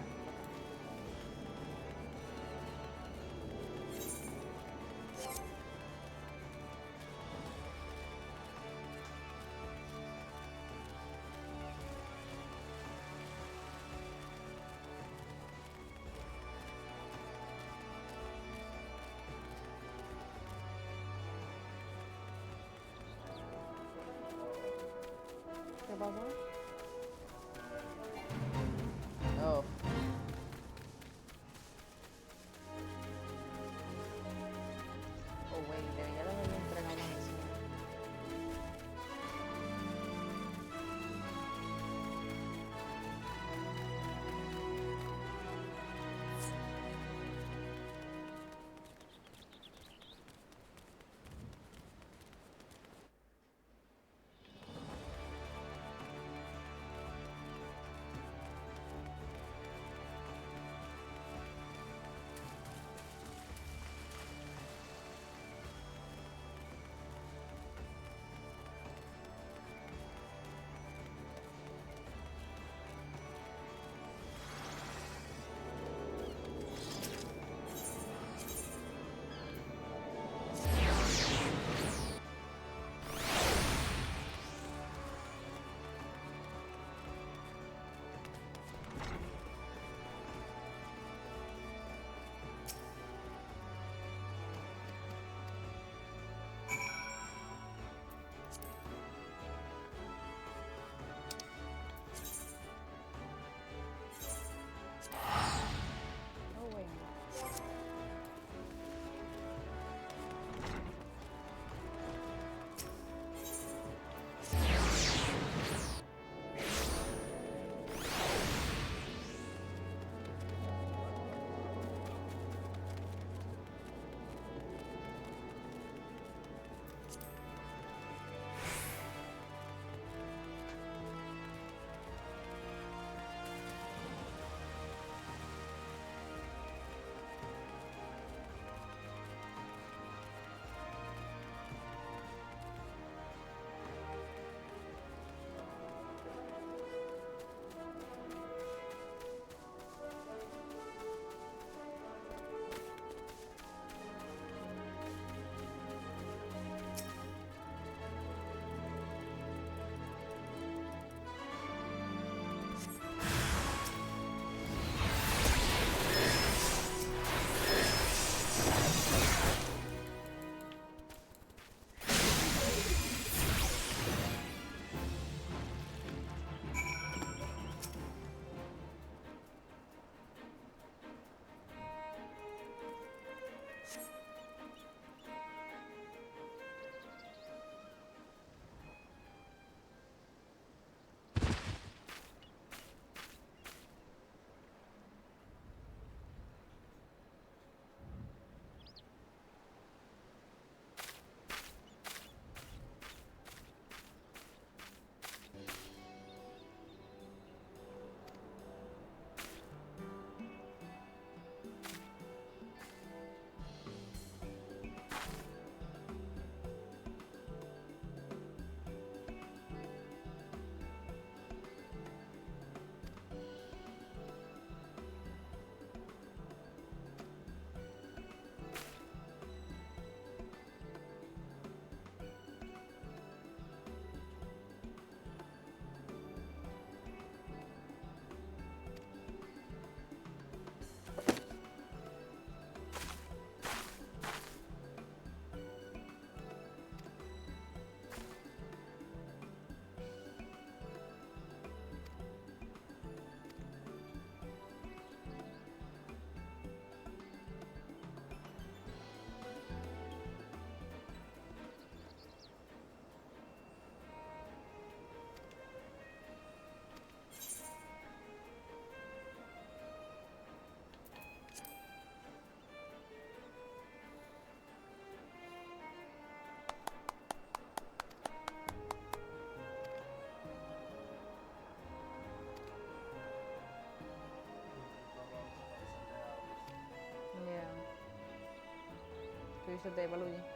servicios de Baluji.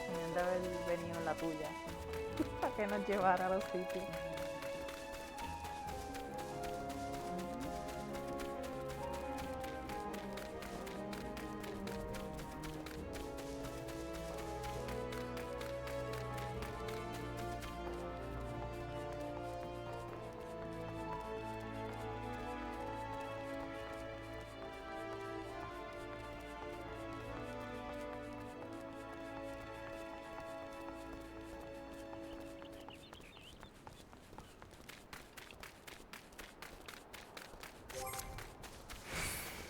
Tenían de haber venido en la tuya para que nos llevara a los sitios.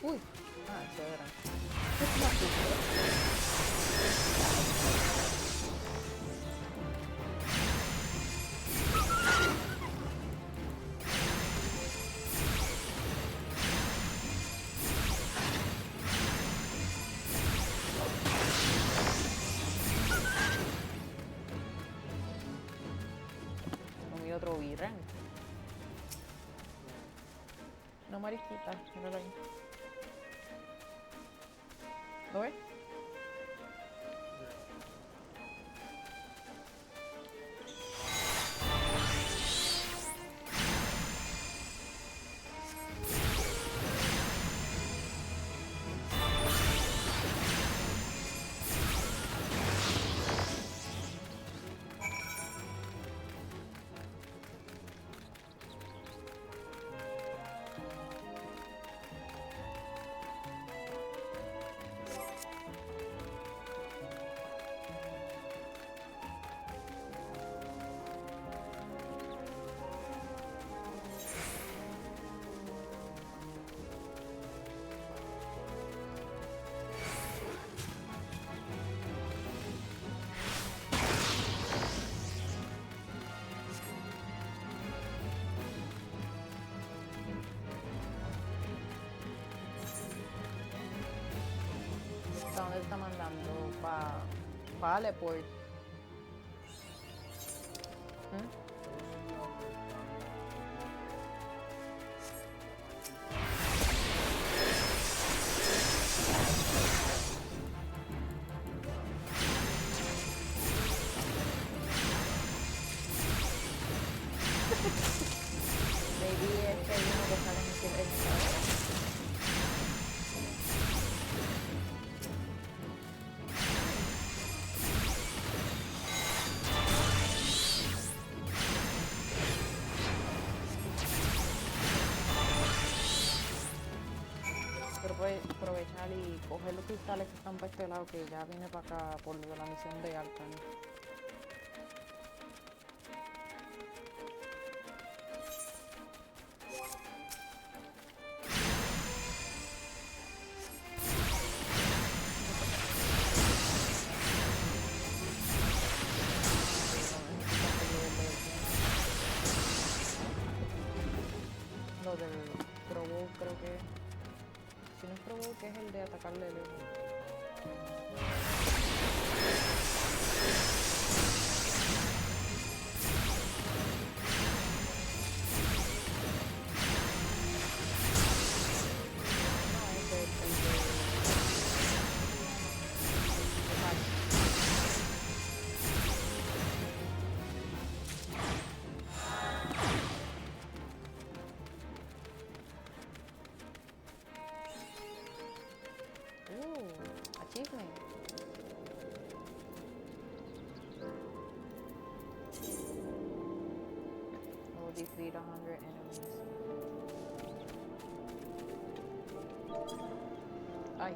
Uy, Ah, chévere. Comí otro birran. no mariquita, míralo ahí. ¿Lo ves? él está mandando para Aleport. Maybe es que hay uno que sale en el pero puedes aprovechar y coger los cristales que están para este lado, que ya viene para acá por lo de la misión de Arcane. Lo del Provoke creo que... Si no es Provoke es el de atacarle lejos. No, ese es el de... Achievement. Oh, defeat 100 enemies. Ay.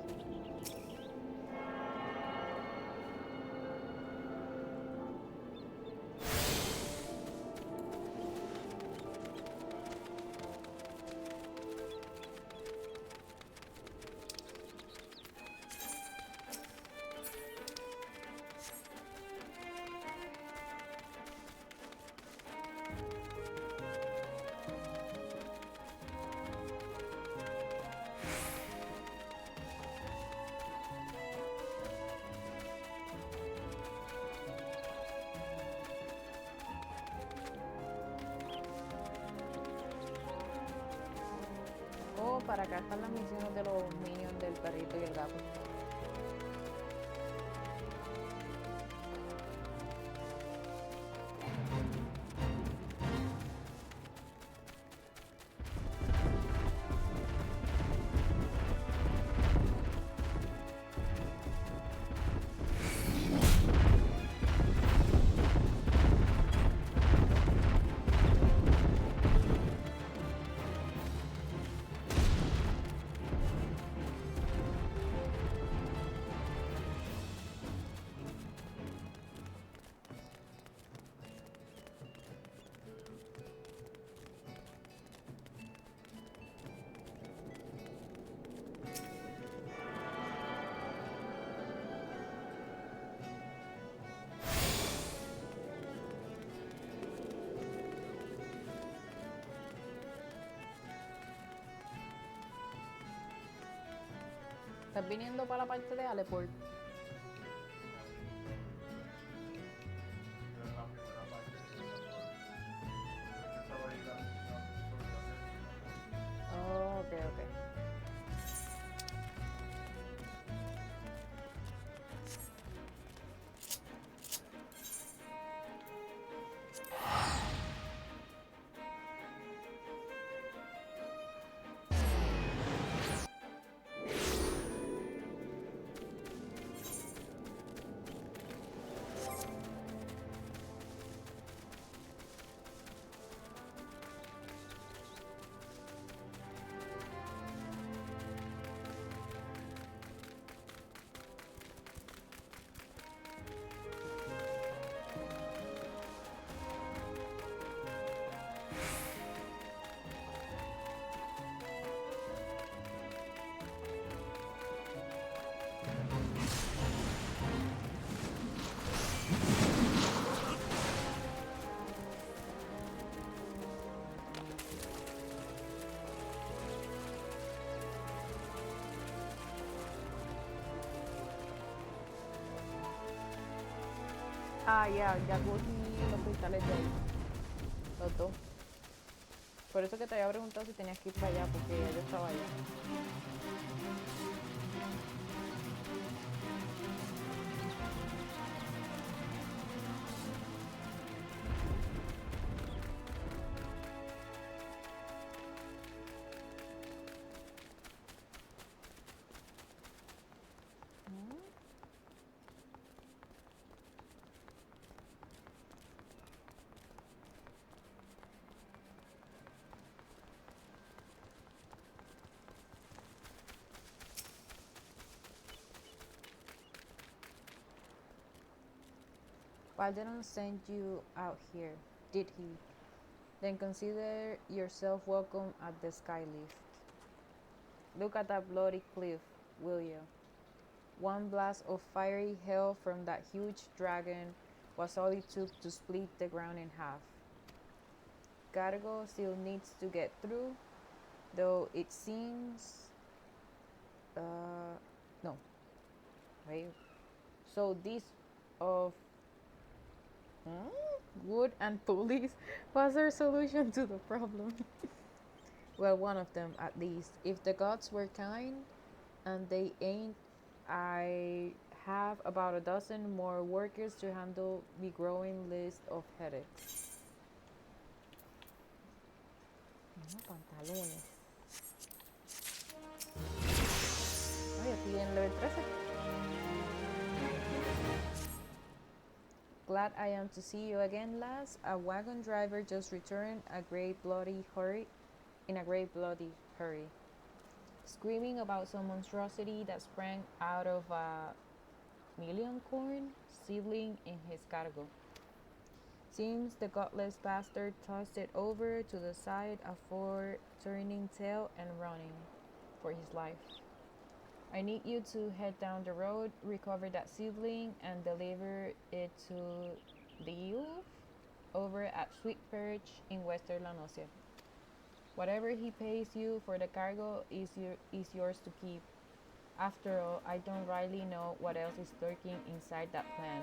Oh, para acá están las misiones de los minions del perrito y el gato. ¿Estás viniendo para la parte de Aleport? Oh, ok, ok. Ah, ya, ya cogí los cristales de ahí. Los dos. Por eso que te había preguntado si tenías que ir para allá, porque ya yo estaba allá. Valderon sent you out here, did he? Then consider yourself welcome at the skylift. Look at that bloody cliff, will you? One blast of fiery hell from that huge dragon was all it took to split the ground in half. Cargo still needs to get through, though it seems. No, wait. So this of wood and pulleys was our solution to the problem. Well, one of them at least. If the gods were kind, and they ain't, I have about a dozen more workers to handle the growing list of headaches. Pantalones. Ay, aquí en level 13. Glad I am to see you again, lass. A wagon driver just returned in a great bloody hurry, screaming about some monstrosity that sprang out of a million corn seedling in his cargo. Seems the godless bastard tossed it over to the side afore turning tail and running for his life. I need you to head down the road, recover that seedling, and deliver it to the youth over at Sweet Perch in Western Lanosia. Whatever he pays you for the cargo is yours to keep. After all, I don't rightly know what else is lurking inside that plan,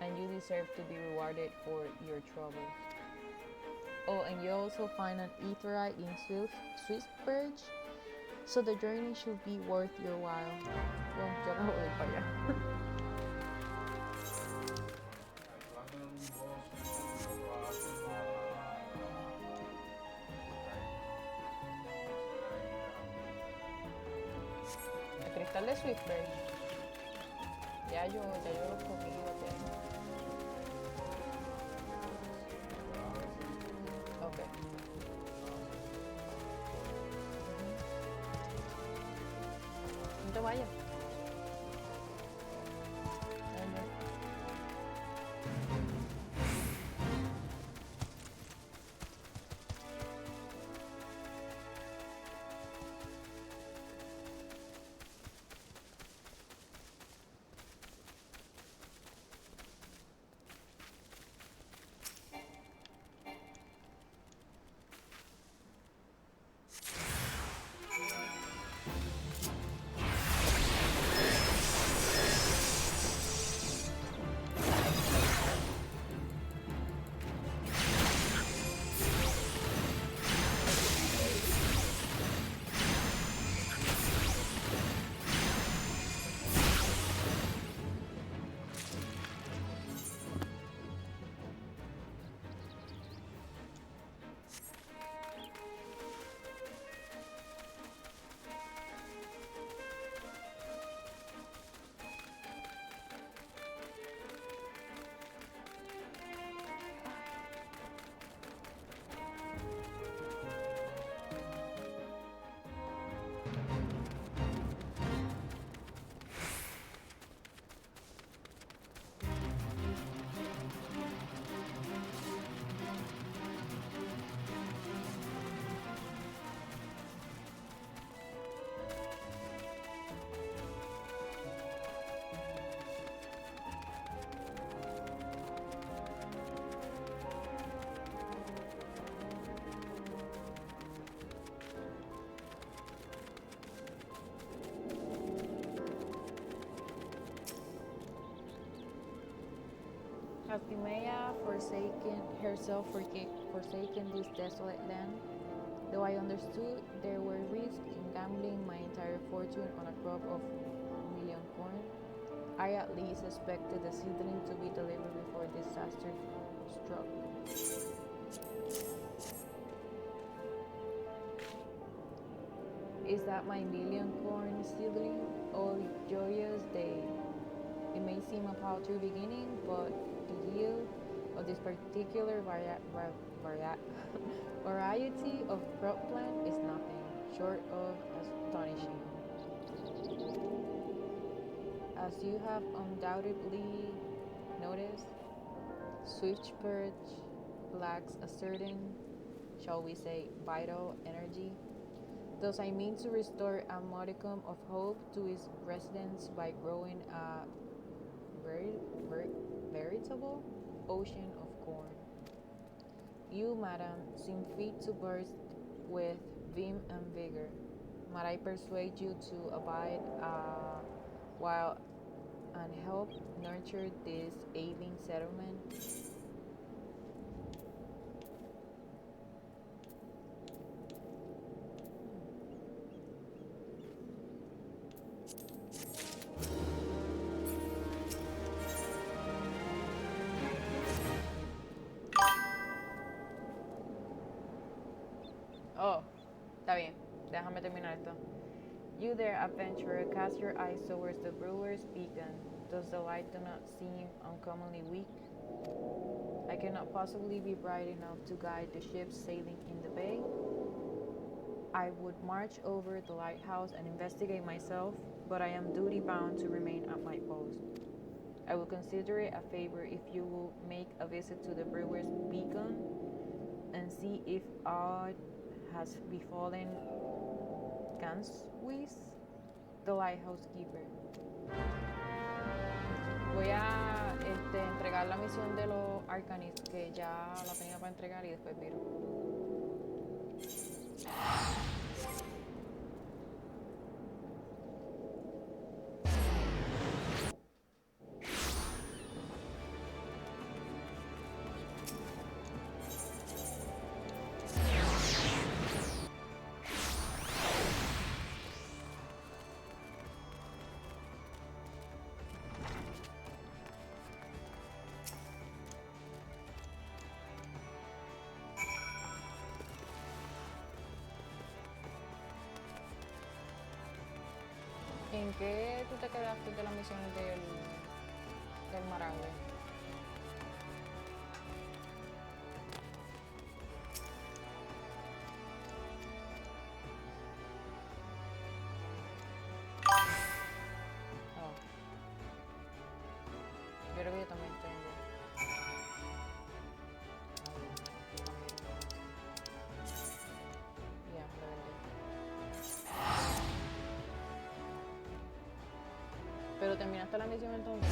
and you deserve to be rewarded for your trouble. Oh, and you also find an etherite in Swiss Perch, so the journey should be worth your while. Well, yo acabo de ir para allá. El cristal de Swift Perch. Ya yo lo comí, lo tengo. Ok. No te vayas. Has Timea forsaken this desolate land? Though I understood there were risks in gambling my entire fortune on a crop of million corn, I at least expected the seedling to be delivered before disaster struck. Is that my million corn seedling? Oh, joyous day! It may seem a paltry beginning, but the yield of this particular variety of crop plant is nothing short of astonishing. As you have undoubtedly noticed, swift perch lacks a certain, shall we say, vital energy. Thus, I mean to restore a modicum of hope to its residents by growing a veritable ocean of corn. You, madam, seem fit to burst with vim and vigor. Might I persuade you to abide while and help nurture this ailing settlement? Oh, está bien. Déjame terminar esto. You there, adventurer, cast your eyes towards the brewer's beacon. Does the light do not seem uncommonly weak? I cannot possibly be bright enough to guide the ships sailing in the bay. I would march over the lighthouse and investigate myself, but I am duty bound to remain at my post. I will consider it a favor if you will make a visit to the brewer's beacon and see if aught has befallen Ganswis, the lighthouse keeper. Voy a entregar la misión de los Arcanists, que ya la tenía para entregar y después viro. ¿En qué tú te quedaste de las misiones del Marangüe? Oh, yo creo que yo también tengo. Ya, lo vendí. Pero terminaste la misión entonces.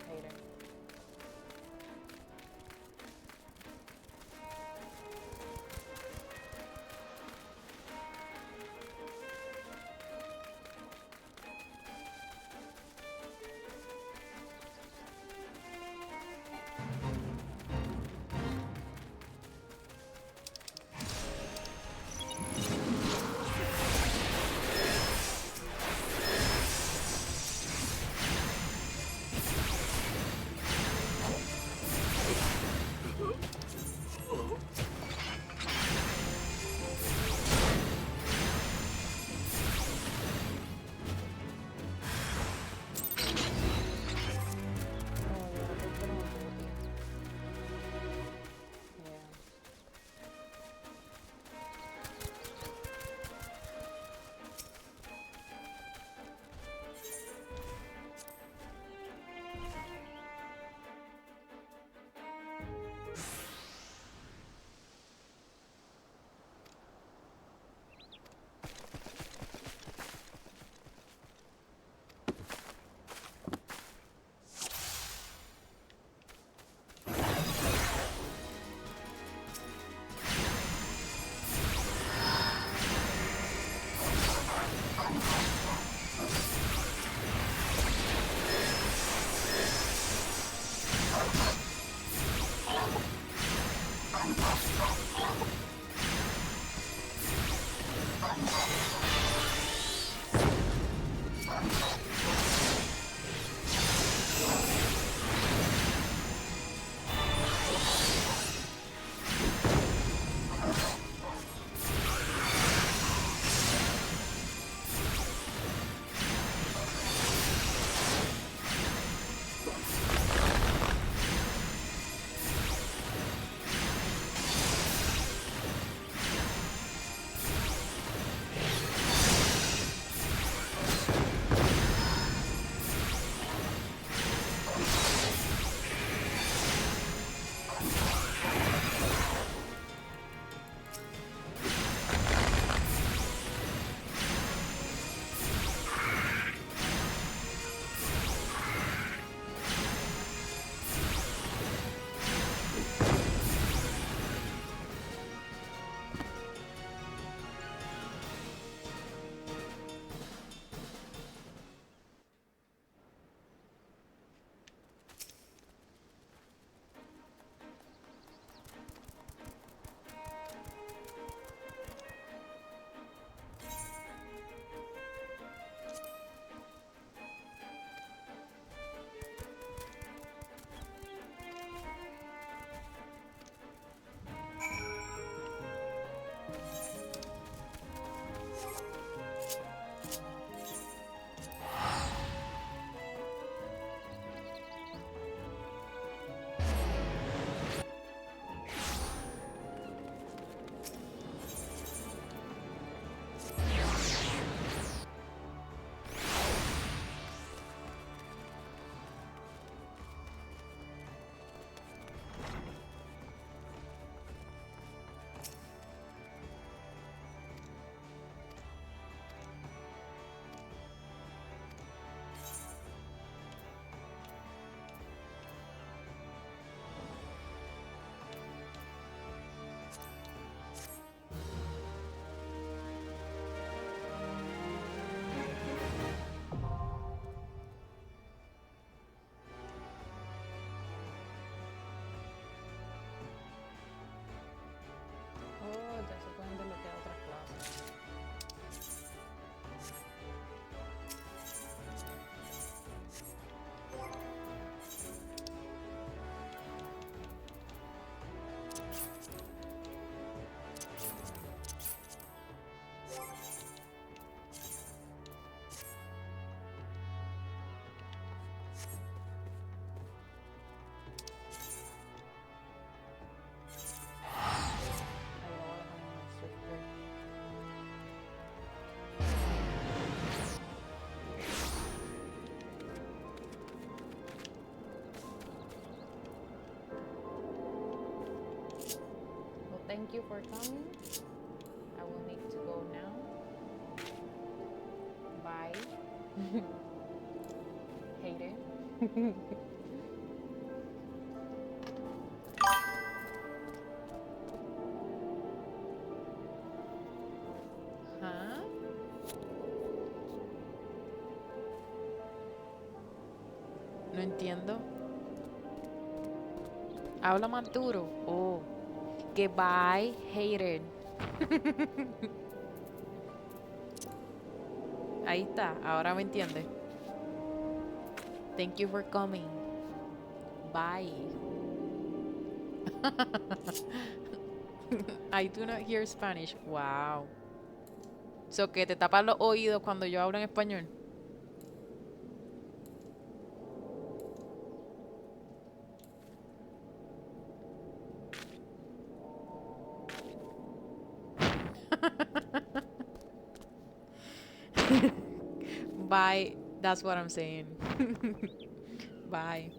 Hater. Oh, ya se pueden desbloquear otras clases. Ahí lo voy a dejar en el Swifter. Well, thank you for coming. I will need to go now. Bye. Hayden. ¿Ah? No entiendo. Habla más duro. Oh. Que bye, Hayden. Ahí está. Ahora me entiende. Thank you for coming. Bye. I do not hear Spanish. Wow. So que te tapas los oídos cuando yo hablo en español. Bye. That's what I'm saying. Bye.